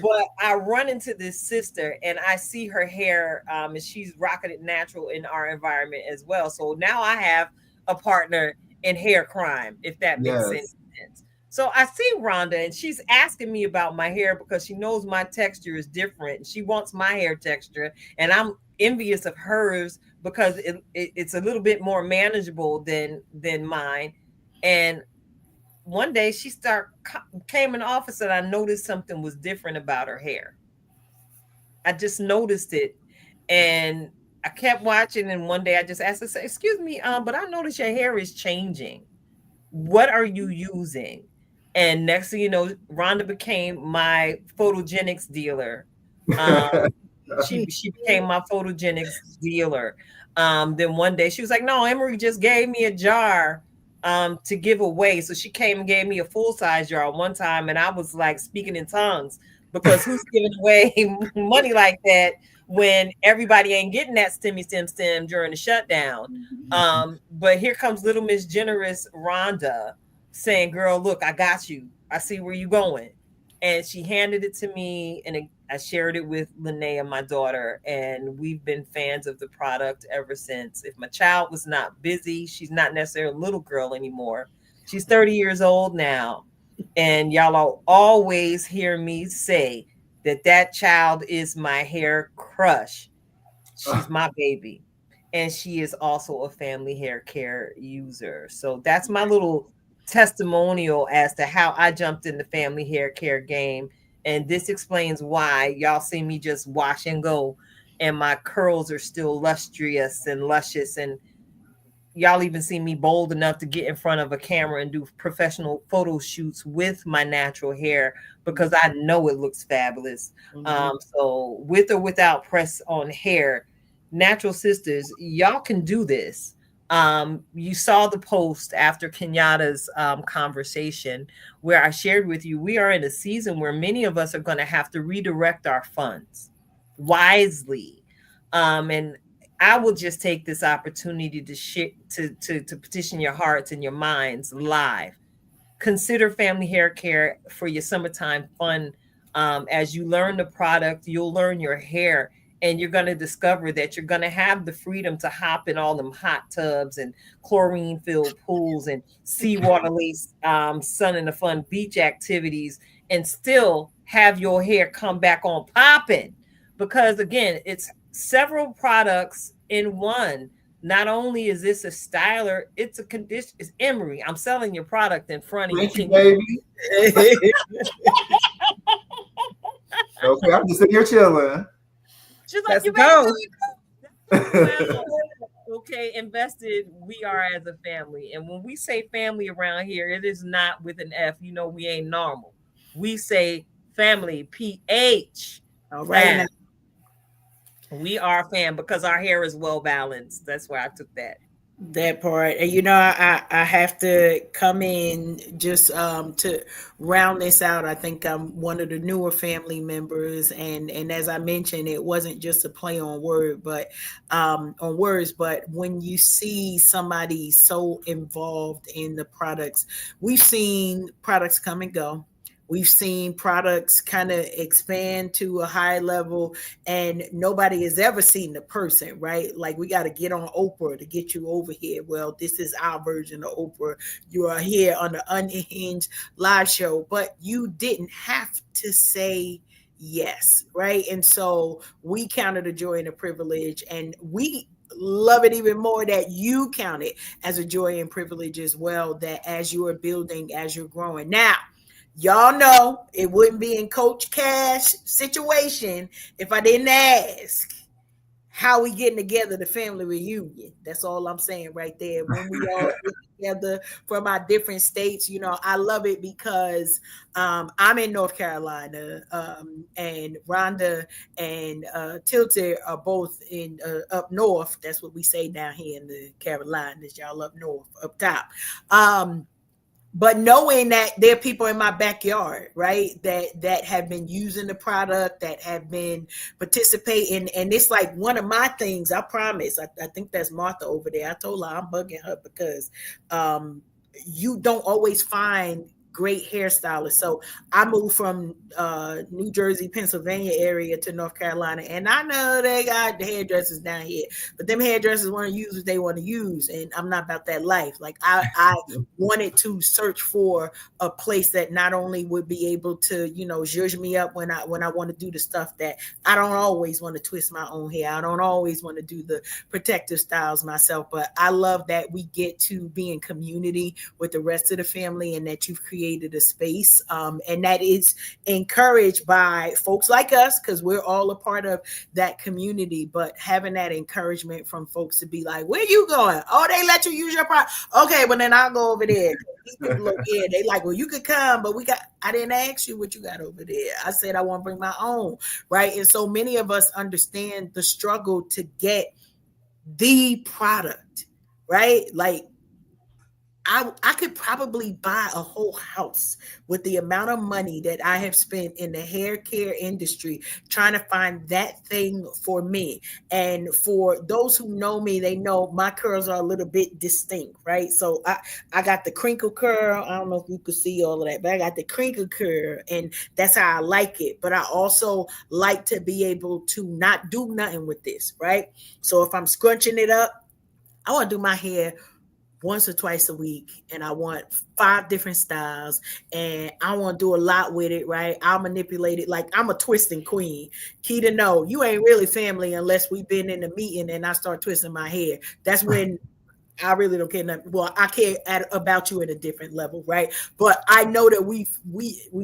But I run into this sister and I see her hair, and she's rocking it natural in our environment as well. So now I have a partner in hair crime, if that makes any sense. So I see Rhonda and she's asking me about my hair because she knows my texture is different. She wants my hair texture, and I'm envious of hers because it's a little bit more manageable than mine. And one day she came in the office and I noticed something was different about her hair. I just noticed it, and I kept watching. And one day I just asked her, say, excuse me, but I noticed your hair is changing. What are you using? And next thing you know, Rhonda became my photogenics dealer. She became my photogenics dealer. Then one day she was like, no, Emery just gave me a jar to give away. So she came and gave me a full-size jar one time, and I was like speaking in tongues, because who's giving away money like that when everybody ain't getting that stem during the shutdown? But here comes little Miss Generous Rhonda saying, girl, look, I got you. I see where you're going. And she handed it to me, and I shared it with Linnea, my daughter, and we've been fans of the product ever since. If my child was not busy, she's not necessarily a little girl anymore. She's 30 years old now. And y'all will always hear me say that child is my hair crush. She's my baby. And she is also a family hair care user. So that's my little testimonial as to how I jumped in the family hair care game. And this explains why y'all see me just wash and go, and my curls are still lustrous and luscious, and y'all even see me bold enough to get in front of a camera and do professional photo shoots with my natural hair, because I know it looks fabulous. So with or without press on hair, Natural Sisters, y'all can do this. You saw the post after Kenyatta's conversation where I shared with you, we are in a season where many of us are going to have to redirect our funds wisely. And I will just take this opportunity to share, to petition your hearts and your minds live. Consider family hair care for your summertime fun. As you learn the product, you'll learn your hair, and you're going to discover that you're going to have the freedom to hop in all them hot tubs and chlorine filled pools and seawater laced sun and the fun beach activities, and still have your hair come back on popping. Because again, it's several products in one. Not only is this a styler, it's a condition. It's Emery. I'm selling your product in front of you. Thank you, baby. Okay, I'm just sitting here chilling. She's like, Let's you go. Well, okay, invested. We are as a family, and when we say family around here, it is not with an F. You know, we ain't normal. We say family. PH. All right. Now. We are a fan because our hair is well balanced. That's why I took that. That part. And you know, I have to come in just to round this out. I think I'm one of the newer family members, and as I mentioned, it wasn't just a play on words, but when you see somebody so involved in the products, we've seen products come and go. We've seen products kind of expand to a high level, and nobody has ever seen the person, right? Like, we got to get on Oprah to get you over here. Well, this is our version of Oprah. You are here on the Unhinged live show, but you didn't have to say yes, right? And so we counted a joy and a privilege, and we love it even more that you count it as a joy and privilege as well, that as you are building, as you're growing. Now, y'all know it wouldn't be in Coach Cash situation if I didn't ask how we getting together, the family reunion. That's all I'm saying right there. When we all get together from our different states, you know, I love it because I'm in North Carolina, and Rhonda and Tilted are both in up north. That's what we say down here in the Carolinas. Y'all up north, up top. But knowing that there are people in my backyard, right, that have been using the product, that have been participating, and it's like one of my things. I promise. I think that's Martha over there. I told her I'm bugging her because you don't always find great hairstylists. So I moved from New Jersey, Pennsylvania area to North Carolina, and I know they got the hairdressers down here, but them hairdressers want to use what they want to use, and I'm not about that life. Like, I wanted to search for a place that not only would be able to, you know, zhuzh me up when I want to do the stuff that I don't always want to twist my own hair. I don't always want to do the protective styles myself, but I love that we get to be in community with the rest of the family, and that you've created a space, and that is encouraged by folks like us, because we're all a part of that community. But having that encouragement from folks to be like, where you going? Oh, they let you use your product. Okay, well then I'll go over there. These people over here, they like, well, you could come, but I didn't ask you what you got over there. I said I want to bring my own, right? And so many of us understand the struggle to get the product, right? Like, I could probably buy a whole house with the amount of money that I have spent in the hair care industry trying to find that thing for me. And for those who know me, they know my curls are a little bit distinct, right? So I got the crinkle curl. I don't know if you could see all of that, but I got the crinkle curl, and that's how I like it. But I also like to be able to not do nothing with this, right? So if I'm scrunching it up, I want to do my hair once or twice a week, and I want 5 different styles, and I want to do a lot with it, right? I'll manipulate it like I'm a twisting queen. Key to know, you ain't really family unless we've been in a meeting and I start twisting my hair. That's when I really don't care nothing. Well, I care about you at a different level, right? But I know that we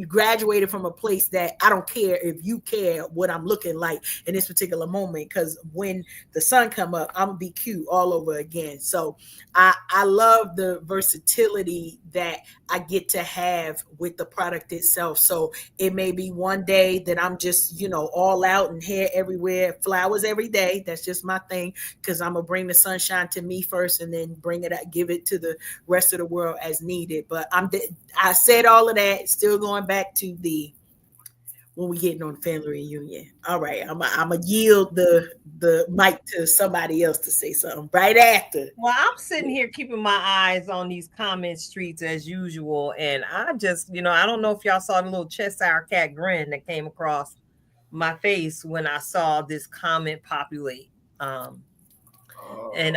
graduated from a place that I don't care if you care what I'm looking like in this particular moment, because when the sun come up, I'm gonna be cute all over again. So I love the versatility that I get to have with the product itself. So it may be one day that I'm just, you know, all out and hair everywhere, flowers every day. That's just my thing, because I'm gonna bring the sunshine to me first, and then bring it out, give it to the rest of the world as needed. But I said all of that, still going back to the when we getting on the family reunion. All right, I'm gonna yield the mic to somebody else to say something right after. Well, I'm sitting here keeping my eyes on these comment streets as usual, and I just, I don't know if y'all saw the little Cheshire cat grin that came across my face when I saw this comment populate. And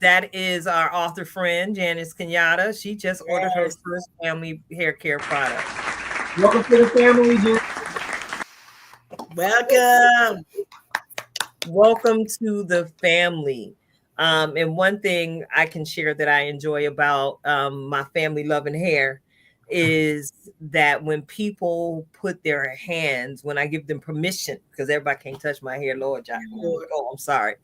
that is our author friend Janice Kenyatta. She just ordered her first family hair care product. Welcome to the family, Jen. Welcome. Welcome to the family. And one thing I can share that I enjoy about my family loving hair is that when people put their hands, when I give them permission, because everybody can't touch my hair, Lord, oh, I'm sorry.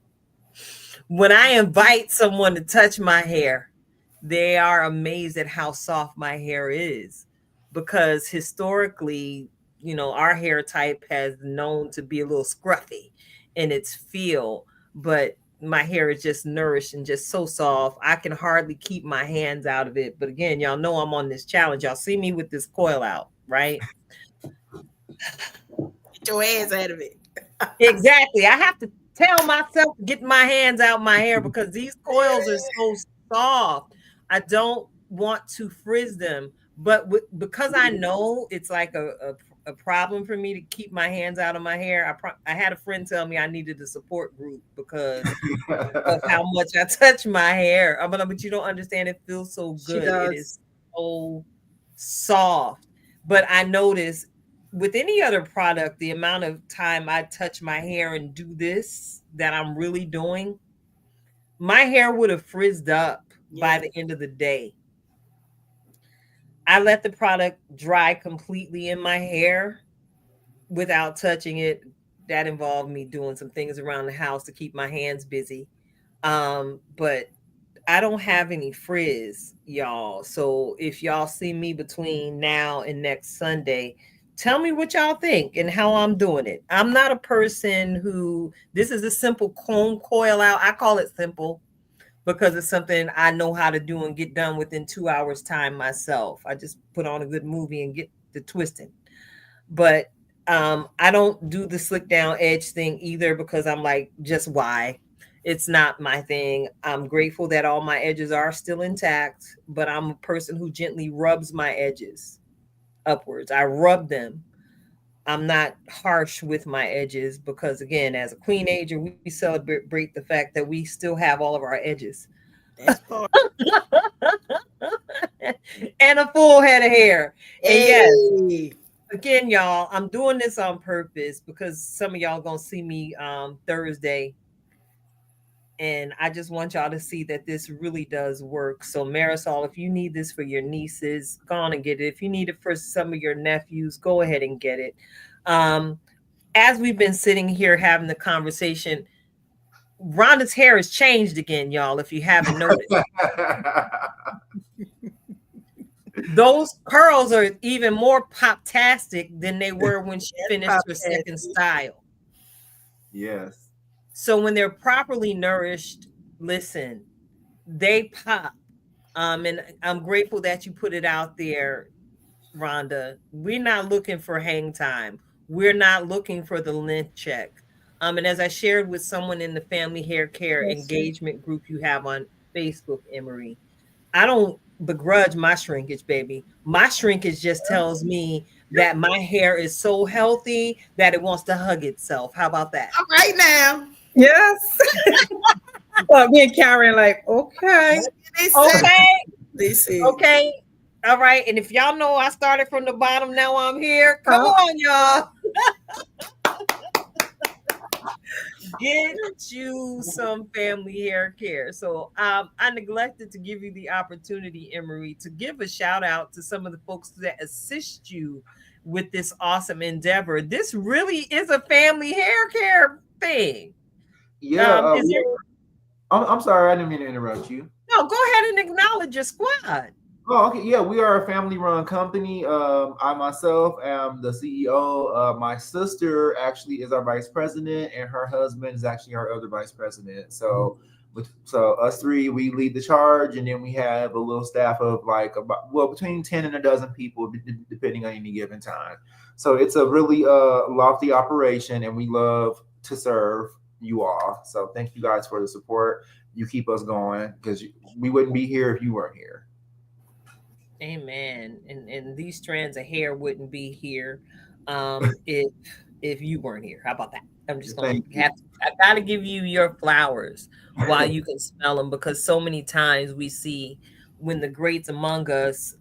When I invite someone to touch my hair, they are amazed at how soft my hair is, because historically, our hair type has known to be a little scruffy in its feel, but my hair is just nourished and just so soft. I can hardly keep my hands out of it. But again, y'all know I'm on this challenge. Y'all see me with this coil out, right? Get your hands out of it. Exactly. I have to tell myself to get my hands out my hair because these coils are so soft. I don't want to frizz them, but because I know it's like a problem for me to keep my hands out of my hair. I had a friend tell me I needed a support group because of how much I touch my hair. But you don't understand. It feels so good. It is so soft. But I notice with any other product, the amount of time I touch my hair and do this that I'm really doing, my hair would have frizzed up by the end of the day. I let the product dry completely in my hair without touching it. That involved me doing some things around the house to keep my hands busy. But I don't have any frizz, y'all. So if y'all see me between now and next Sunday, tell me what y'all think and how I'm doing it. I'm not a person who, this is a simple comb coil out. I call it simple because it's something I know how to do and get done within 2 hours time myself. I just put on a good movie and get the twisting. But I don't do the slick down edge thing either because I'm like, just why? It's not my thing. I'm grateful that all my edges are still intact, but I'm a person who gently rubs my edges upwards. I rub them. I'm not harsh with my edges because, again, as a queen ager, we celebrate the fact that we still have all of our edges. That's part. And a full head of hair. Hey. And yes, again, y'all, I'm doing this on purpose because some of y'all gonna see me Thursday. And I just want y'all to see that this really does work. So Marisol, if you need this for your nieces, go on and get it. If you need it for some of your nephews, go ahead and get it. As we've been sitting here having the conversation, Rhonda's hair has changed again, y'all, if you haven't noticed. Those curls are even more pop-tastic than they were when she finished her second style. Yes. So when they're properly nourished, listen, they pop. And I'm grateful that you put it out there, Rhonda. We're not looking for hang time. We're not looking for the length check. And as I shared with someone in the family hair care engagement group you have on Facebook, Emery, I don't begrudge my shrinkage, baby. My shrinkage just tells me that my hair is so healthy that it wants to hug itself. How about that? All right now. Yes. Well, me and Karen like, okay. Okay. All right. And if y'all know I started from the bottom, now I'm here. Come on, y'all. Get you some family hair care. So I neglected to give you the opportunity, Emery, to give a shout out to some of the folks that assist you with this awesome endeavor. This really is a family hair care thing. Yeah. I'm sorry, I didn't mean to interrupt you. No, go ahead and acknowledge your squad. Oh, okay. Yeah, we are a family-run company. I myself am the CEO. My sister actually is our vice president, and her husband is actually our other vice president. So So us three, we lead the charge, and then we have a little staff of like between 10 and a dozen people, depending on any given time. So it's a really lofty operation, and we love to serve you all. So thank you guys for the support. You keep us going because we wouldn't be here if you weren't here. Amen. And these strands of hair wouldn't be here if you weren't here. How about that? I'm just gonna I gotta give you your flowers while you can smell them, because so many times we see when the greats among us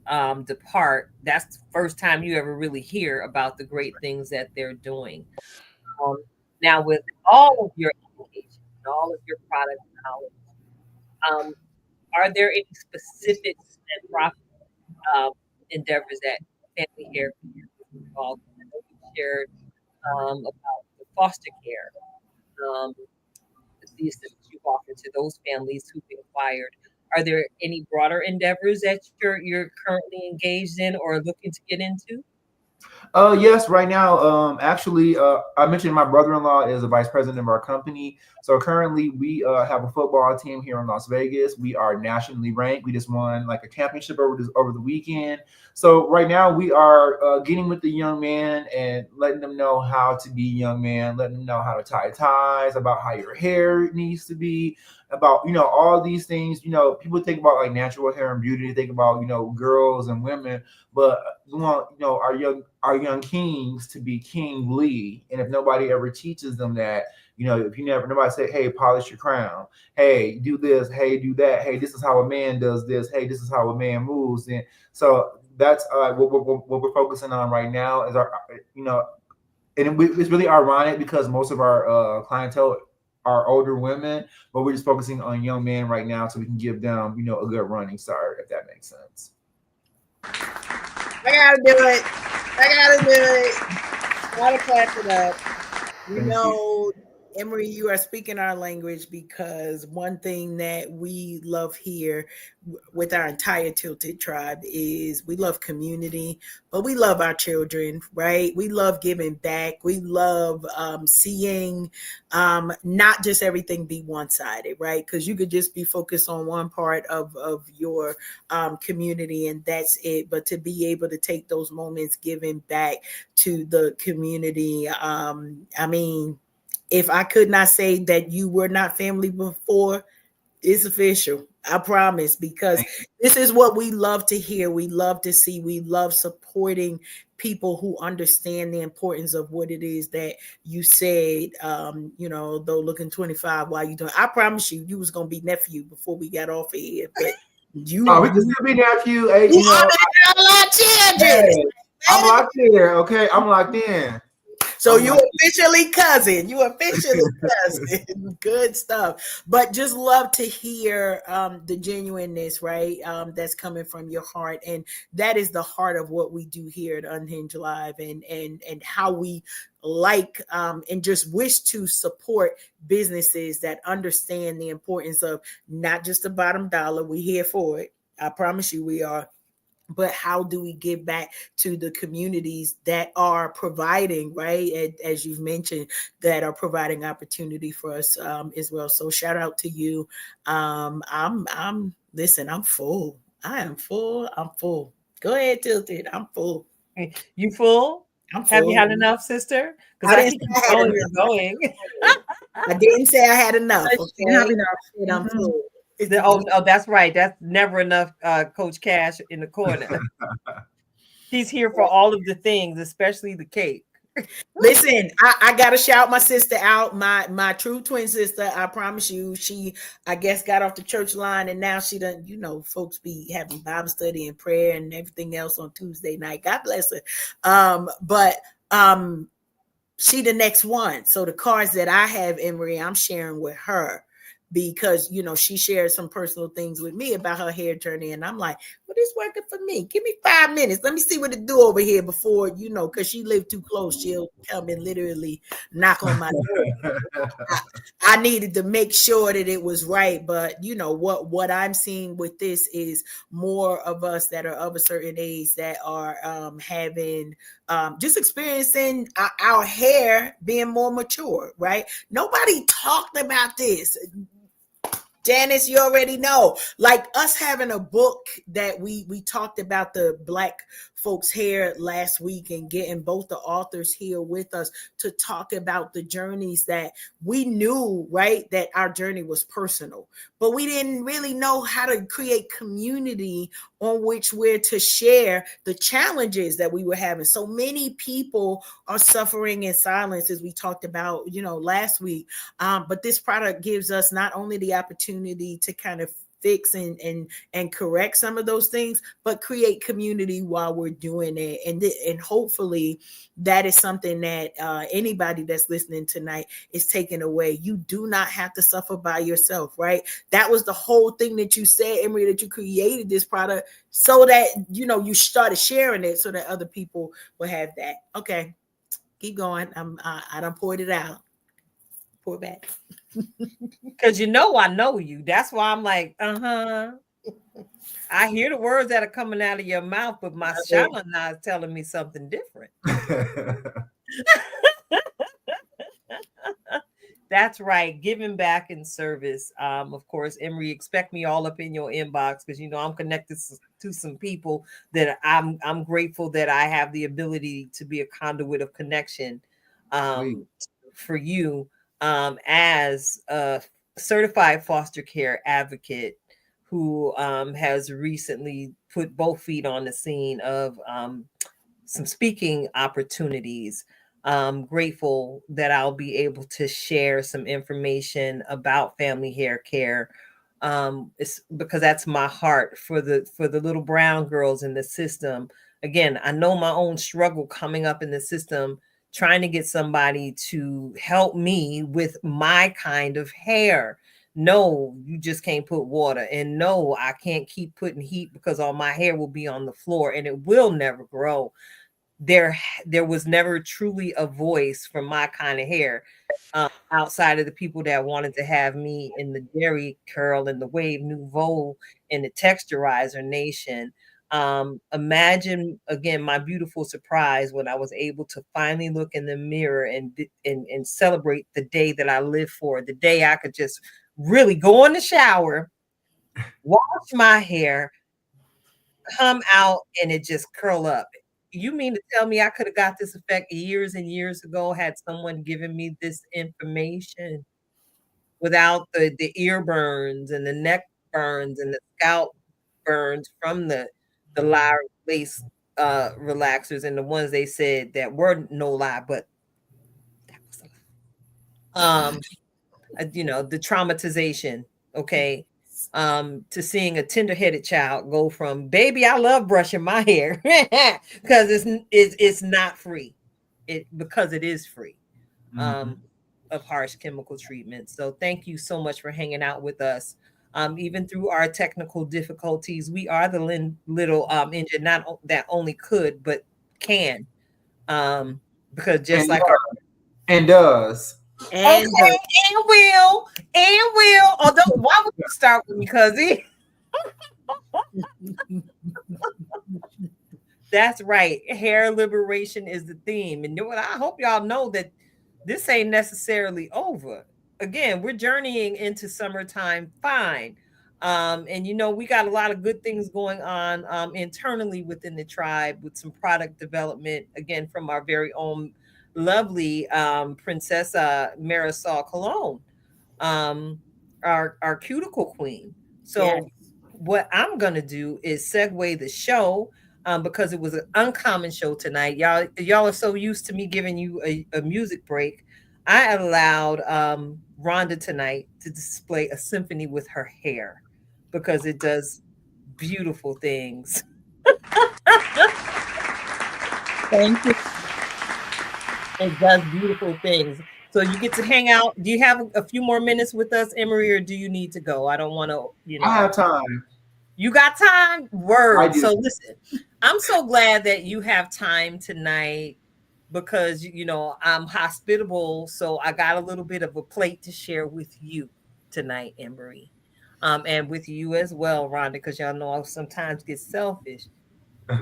depart, that's the first time you ever really hear about the great things that they're doing. Um, Now, with all of your education and all of your product knowledge, are there any specific nonprofit endeavors that Family Hair is involved in? I know you shared about the foster care, um, the assistance you've offered to those families who've been acquired. Are there any broader endeavors that you're currently engaged in or looking to get into? Yes, right now, actually, I mentioned my brother-in-law is the vice president of our company. So currently, we have a football team here in Las Vegas. We are nationally ranked. We just won like a championship over the weekend. So right now, we are getting with the young man and letting them know how to be young man, letting them know how to tie ties, about how your hair needs to be, about all these things. People think about like natural hair and beauty. They think about girls and women, but we want our young kings to be kingly. And if nobody ever teaches them that, if nobody say, hey, polish your crown, hey, do this, hey, do that, hey, this is how a man does this, hey, this is how a man moves. And so that's what we're focusing on right now is our and it's really ironic because most of our clientele are older women, but we're just focusing on young men right now so we can give them a good running start, if that makes sense. I gotta do it. Gotta clap it up. Emery, you are speaking our language, because one thing that we love here with our entire Tilted tribe is we love community, but we love our children, right? We love giving back. We love seeing not just everything be one-sided, right? Because you could just be focused on one part of your community and that's it. But to be able to take those moments giving back to the community, if I could not say that you were not family before, it's official. I promise, because this is what we love to hear. We love to see. We love supporting people who understand the importance of what it is that you said, though looking 25 while you doing. I promise you was going to be nephew before we got off of here. But we can still be nephew. Hey, I'm locked in. Okay, I'm locked in. So you officially cousin. Good stuff. But just love to hear the genuineness, right? That's coming from your heart. And that is the heart of what we do here at Unhinged Live, and how we like and just wish to support businesses that understand the importance of not just the bottom dollar. We're here for it. I promise you we are. But how do we give back to the communities that are providing, right? As you've mentioned, that are providing opportunity for us as well. So shout out to you. Listen, I'm full. I am full. I'm full. Go ahead, Tilted. I'm full. You full? I'm full. Have you had enough, sister? Because I keep going and going. I didn't say I had enough. Okay? Have enough. I'm full. Oh, that's right. That's never enough, Coach Cash in the corner. He's here for all of the things, especially the cake. Listen, I gotta shout my sister out, my true twin sister. I promise you, she, I guess, got off the church line, and now she done, folks be having Bible study and prayer and everything else on Tuesday night. God bless her. But she the next one. So the cards that I have, Emery, I'm sharing with her, because she shared some personal things with me about her hair journey, and I'm like, well, this working for me. Give me 5 minutes, let me see what it do over here before, because she lived too close. She'll come and literally knock on my door. I needed to make sure that it was right. But what I'm seeing with this is more of us that are of a certain age that are having just experiencing our hair being more mature, right? Nobody talked about this. Janice, you already know. Like us having a book that we talked about the Black folks hair last week and getting both the authors here with us to talk about the journeys that we knew, right, that our journey was personal, but we didn't really know how to create community on which we're to share the challenges that we were having. So many people are suffering in silence, as we talked about, last week. But this product gives us not only the opportunity to kind of fix and correct some of those things, but create community while we're doing it. And hopefully that is something that anybody that's listening tonight is taking away. You do not have to suffer by yourself, right? That was the whole thing that you said, Emery, that you created this product so that, you started sharing it so that other people will have that. Okay, keep going. I done poured it out. Pour it back. Because I know you. That's why I'm like, I hear the words that are coming out of your mouth, but my shaman now is telling me something different. That's right. Giving back in service. Of course, Emery, expect me all up in your inbox because I'm connected to some people that I'm grateful that I have the ability to be a conduit of connection for you as a certified foster care advocate who has recently put both feet on the scene of some speaking opportunities. Grateful that I'll be able to share some information about family hair care. It's because that's my heart for the little brown girls in the system. Again, I know my own struggle coming up in the system, trying to get somebody to help me with my kind of hair. No, you just can't put water. And no, I can't keep putting heat because all my hair will be on the floor and it will never grow. There was never truly a voice for my kind of hair outside of the people that wanted to have me in the dairy curl and the wave nouveau and the texturizer nation. Imagine again my beautiful surprise when I was able to finally look in the mirror and celebrate the day that I live for, the day I could just really go in the shower, wash my hair, come out, and it just curl up. You mean to tell me I could have got this effect years and years ago had someone given me this information without the ear burns and the neck burns and the scalp burns from the lace relaxers and the ones they said that were no lie, but that was a lie. The traumatization, okay, to seeing a tender-headed child go from baby, I love brushing my hair because it's not free, because it is free of harsh chemical treatment. So thank you so much for hanging out with us. Even through our technical difficulties, we are the little engine not that only could but can, because just like and does. And will. Although, why would you start with me, cuzzy? That's right. Hair liberation is the theme. And I hope y'all know that this ain't necessarily over. Again, we're journeying into summertime fine. And we got a lot of good things going on internally within the tribe with some product development, again, from our very own lovely Princessa Marisol Cologne, our cuticle queen. So what I'm gonna do is segue the show because it was an uncommon show tonight. Y'all are so used to me giving you a music break. I allowed Rhonda tonight to display a symphony with her hair because it does beautiful things. Thank you. It does beautiful things. So you get to hang out. Do you have a few more minutes with us, Emery, or do you need to go? I don't want to, I have time. You got time? Word. So listen, I'm so glad that you have time tonight because, I'm hospitable. So I got a little bit of a plate to share with you tonight, Emery. And with you as well, Rhonda, because y'all know I sometimes get selfish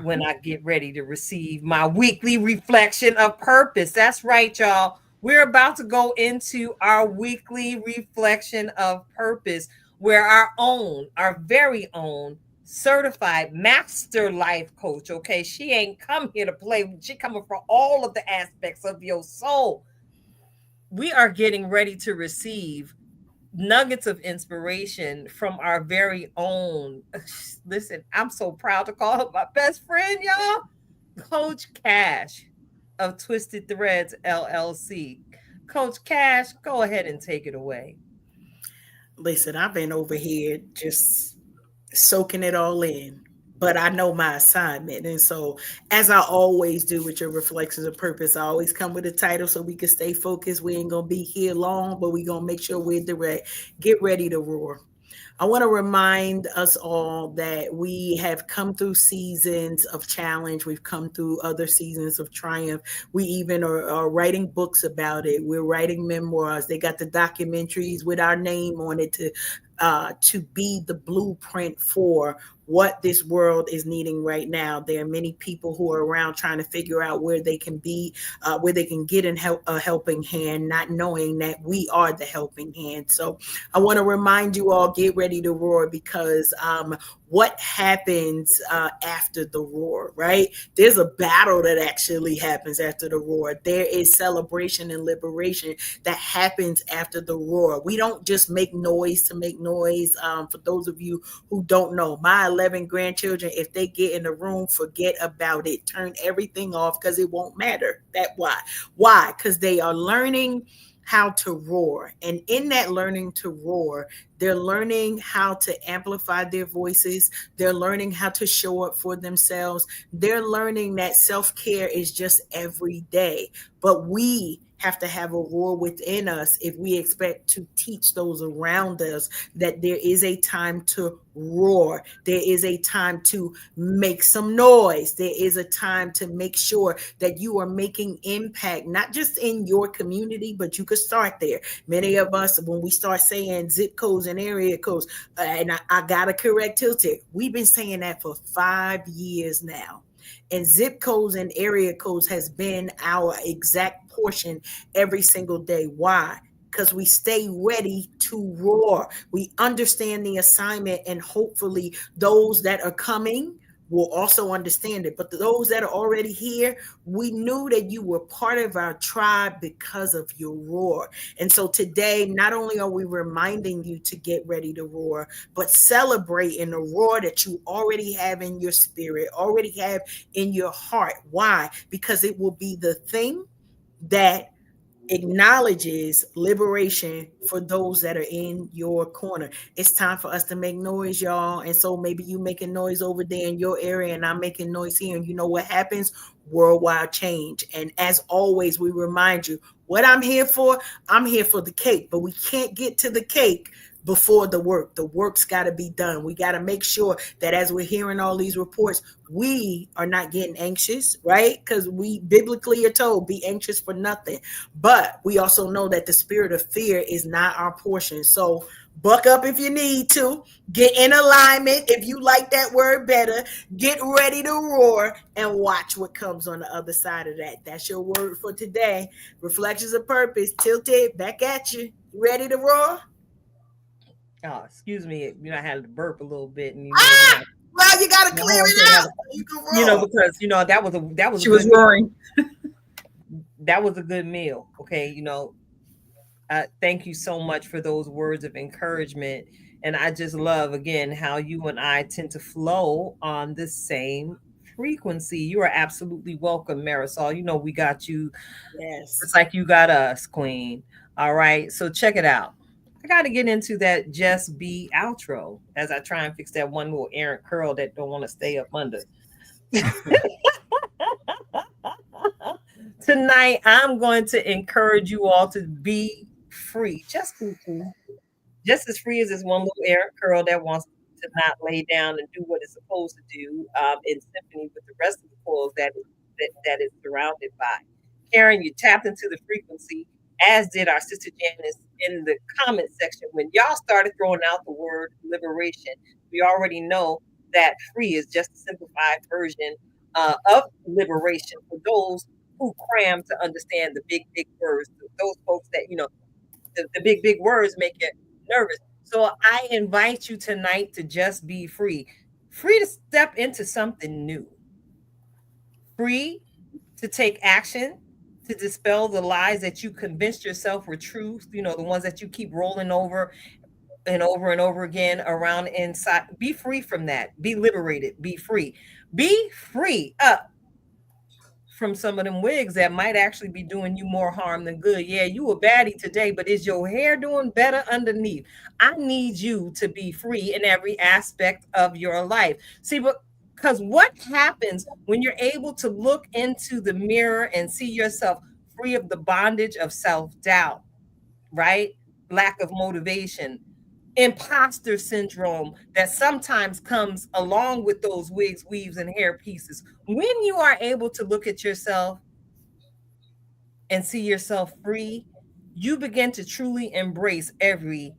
when I get ready to receive my weekly reflection of purpose. That's right, y'all. We're about to go into our weekly reflection of purpose. where our very own certified master life coach, okay, she ain't come here to play. She coming for all of the aspects of your soul. We are getting ready to receive nuggets of inspiration from our very own. Listen, I'm so proud to call her my best friend, y'all. Coach Cash of Twisted Threads LLC. Coach Cash, go ahead and take it away. Listen, I've been over here just soaking it all in, but I know my assignment. And so, as I always do with your reflections of purpose, I always come with a title so we can stay focused. We ain't going to be here long, but we're going to make sure we're direct. Get ready to roar. I want to remind us all that we have come through seasons of challenge. We've come through other seasons of triumph. We even are writing books about it. We're writing memoirs. They got the documentaries with our name on it to be the blueprint for what this world is needing right now. There are many people who are around trying to figure out where they can be, where they can get a helping hand, not knowing that we are the helping hand. So I want to remind you all, get ready to roar, because what happens after the roar, right? There's a battle that actually happens after the roar. There is celebration and liberation that happens after the roar. We don't just make noise to make noise. For those of you who don't know, my 11 grandchildren, if they get in the room, forget about it. Turn everything off, because it won't matter. Why? Because they are learning how to roar. And in that learning to roar, they're learning how to amplify their voices. They're learning how to show up for themselves. They're learning that self-care is just every day. But we have to have a roar within us if we expect to teach those around us that there is a time to roar. There is a time to make some noise. There is a time to make sure that you are making impact, not just in your community, but you could start there. Many of us, when we start saying zip codes and area codes, and I got to correct Tilted, we've been saying that for 5 years now. And zip codes and area codes has been our exact portion every single day. Why? Because we stay ready to roar. We understand the assignment, and hopefully those that are coming will also understand it. But those that are already here, we knew that you were part of our tribe because of your roar. And so today, not only are we reminding you to get ready to roar, but celebrate in the roar that you already have in your spirit, already have in your heart. Why? Because it will be the thing that acknowledges liberation for those that are in your corner. It's time for us to make noise, y'all. And so maybe you making noise over there in your area and I'm making noise here. And you know what happens? Worldwide change. And as always, we remind you what I'm here for. I'm here for the cake, but we can't get to the cake before the work. The work's got to be done. We got to make sure that as we're hearing all these reports, we are not getting anxious, right? Because we biblically are told, be anxious for nothing. But we also know that the spirit of fear is not our portion. So buck up if you need to. Get in alignment if you like that word better. Get ready to roar and watch what comes on the other side of that. That's your word for today. Reflections of purpose. Tilted back at you. You ready to roar? Oh, excuse me. I had to burp a little bit, and we got well, you got to my clear home it had out. a, You can roar. because that was She a was good roaring. that was a good meal. Okay, thank you so much for those words of encouragement. And I just love, again, how you and I tend to flow on the same frequency. You are absolutely welcome, Marisol. We got you Yes. just like you got us, Queen. All right. So check it out. I got to get into that Just Be outro as I try and fix that one little errant curl that don't want to stay up under. Tonight, I'm going to encourage you all to be free. Just be free. Just as free as this one little errant curl that wants to not lay down and do what it's supposed to do, in symphony with the rest of the coils that is surrounded by. Karen, you tapped into the frequency, as did our sister Janice in the comment section. When y'all started throwing out the word liberation, we already know that free is just a simplified version of liberation for those who cram to understand the big, big words. Those folks that, the big, big words make you nervous. So I invite you tonight to just be free, free to step into something new, free to take action, to dispel the lies that you convinced yourself were true, the ones that you keep rolling over and over again around inside. Be free from that. Be liberated. Be free. Be free up from some of them wigs that might actually be doing you more harm than good. Yeah, you a baddie today, but is your hair doing better underneath? I need you to be free in every aspect of your life. See, but because what happens when you're able to look into the mirror and see yourself free of the bondage of self-doubt, right? Lack of motivation, imposter syndrome that sometimes comes along with those wigs, weaves, and hair pieces. When you are able to look at yourself and see yourself free, you begin to truly embrace every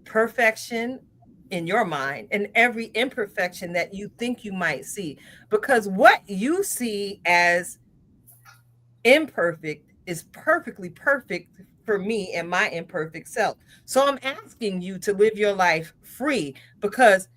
perfection in your mind and every imperfection that you think you might see, because what you see as imperfect is perfectly perfect for me and my imperfect self. So I'm asking you to live your life free, because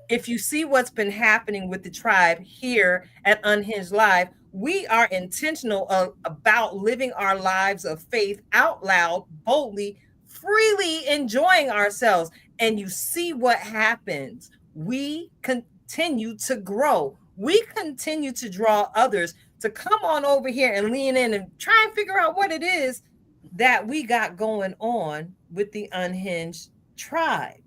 if you see what's been happening with the tribe here at Unhinged Live, we are intentional about living our lives of faith out loud, boldly, freely enjoying ourselves. And you see what happens. We continue to grow. We continue to draw others to come on over here and lean in and try and figure out what it is that we got going on with the Unhinged tribe.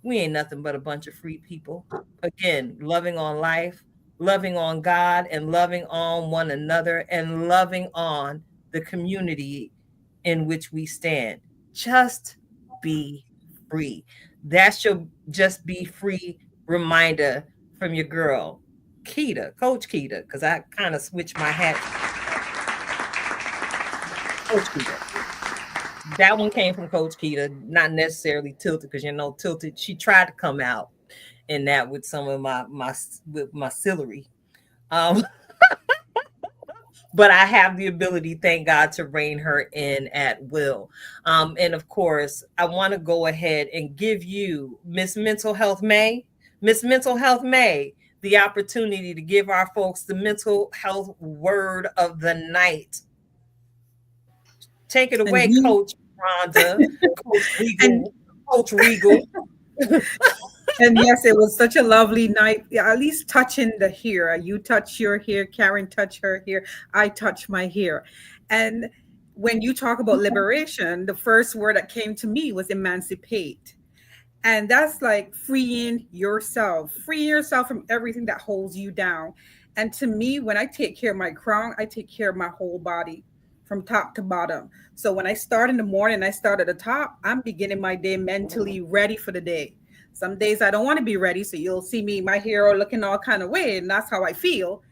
We ain't nothing but a bunch of free people. Again, loving on life, loving on God, and loving on one another, and loving on the community in which we stand. Just be free. That's your just be free reminder from your girl, Keita, Coach Keita, because I kind of switched my hat. Coach Keita. That one came from Coach Keita, not necessarily Tilted, because Tilted, she tried to come out in that with some of my celery. Um, but I have the ability, thank God, to rein her in at will. And of course, I want to go ahead and give you Miss Mental Health May, the opportunity to give our folks the mental health word of the night. Take it away, Coach Rhonda, Coach And Regal, Coach Regal. and yes, it was such a lovely night. Yeah, at least touching the hair. You touch your hair, Karen touch her hair, I touch my hair. And when you talk about liberation, the first word that came to me was emancipate. And that's like freeing yourself from everything that holds you down. And to me, when I take care of my crown, I take care of my whole body from top to bottom. So when I start in the morning, I start at the top, I'm beginning my day mentally ready for the day. Some days I don't want to be ready. So you'll see me, my hair looking all kind of way, and that's how I feel.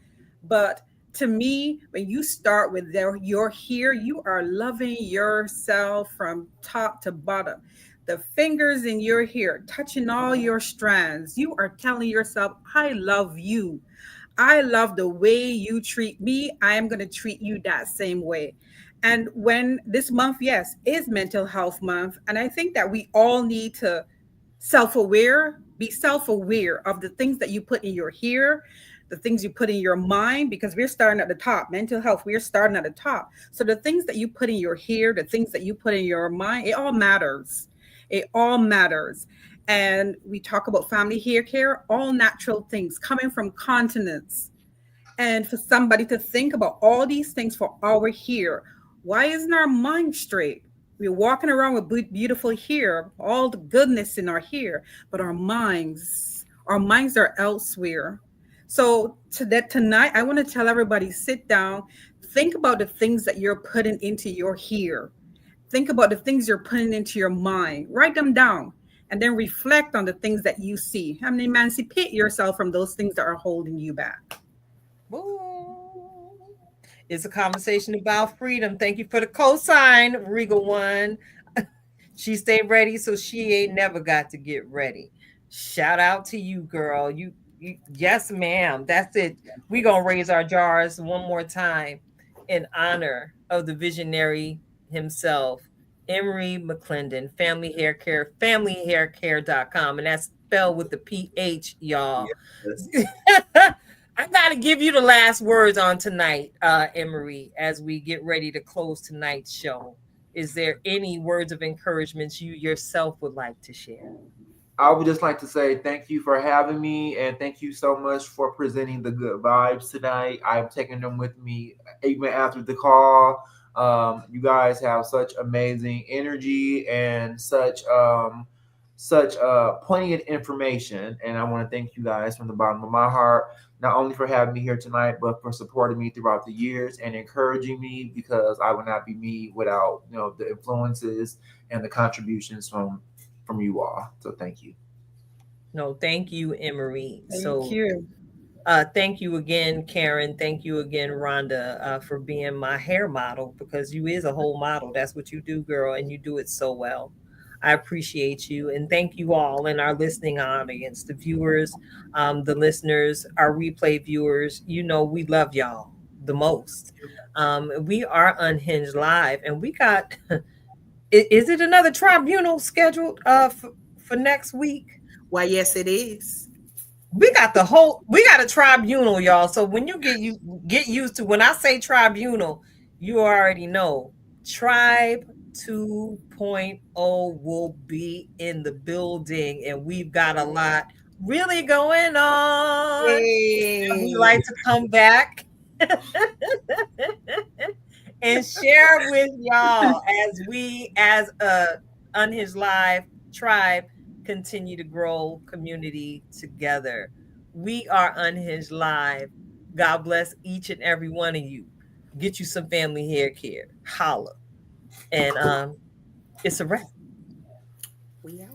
But to me, when you start with your here, you are loving yourself from top to bottom. The fingers in your hair touching all your strands, you are telling yourself, I love you. I love the way you treat me. I am going to treat you that same way. And when this month, yes, is mental health month, and I think that we all need to be self-aware of the things that you put in your hair, the things you put in your mind, because we're starting at the top. Mental health, we're starting at the top. So the things that you put in your hair, the things that you put in your mind, it all matters. It all matters. And we talk about family hair care, all natural things coming from continents. And for somebody to think about all these things for our hair, why isn't our mind straight? We're walking around with beautiful hair, all the goodness in our hair, but our minds are elsewhere. So tonight, I want to tell everybody, sit down, think about the things that you're putting into your hair. Think about the things you're putting into your mind. Write them down and then reflect on the things that you see and emancipate yourself from those things that are holding you back. Ooh. It's a conversation about freedom. Thank you for the cosign, Regal One. She stayed ready, so she ain't never got to get ready. Shout out to you, girl. You yes, ma'am. That's it. We gonna raise our jars one more time in honor of the visionary himself, Emery McClendon, Family Hair Care, familyhaircare.com. And that's spelled with the PH, y'all. Yes. I got to give you the last words on tonight, Emery, as we get ready to close tonight's show. Is there any words of encouragement you yourself would like to share? I would just like to say thank you for having me, and thank you so much for presenting the good vibes tonight. I'm taking them with me even after the call. You guys have such amazing energy and such poignant information, and I want to thank you guys from the bottom of my heart, not only for having me here tonight, but for supporting me throughout the years and encouraging me, because I would not be me without the influences and the contributions from you all. So thank you. No, thank you, Emery. Thank you. Thank you again, Karen. Thank you again, Rhonda, for being my hair model, because you is a whole model. That's what you do, girl, and you do it so well. I appreciate you, and thank you all in our listening audience, the viewers, the listeners, our replay viewers. You know we love y'all the most. We are Unhinged Live, and we got. Is it another tribunal scheduled for next week? Why, yes, it is. We got a tribunal, y'all. So when you get used to when I say tribunal, you already know Tribe 2.0 will be in the building, and we've got a lot really going on. We Yay. like to come back and share with y'all as we, as a Unhinged Live tribe, continue to grow community together. We are Unhinged Live. God bless each and every one of you. Get you some family hair care. Holla. And it's a wrap. We out.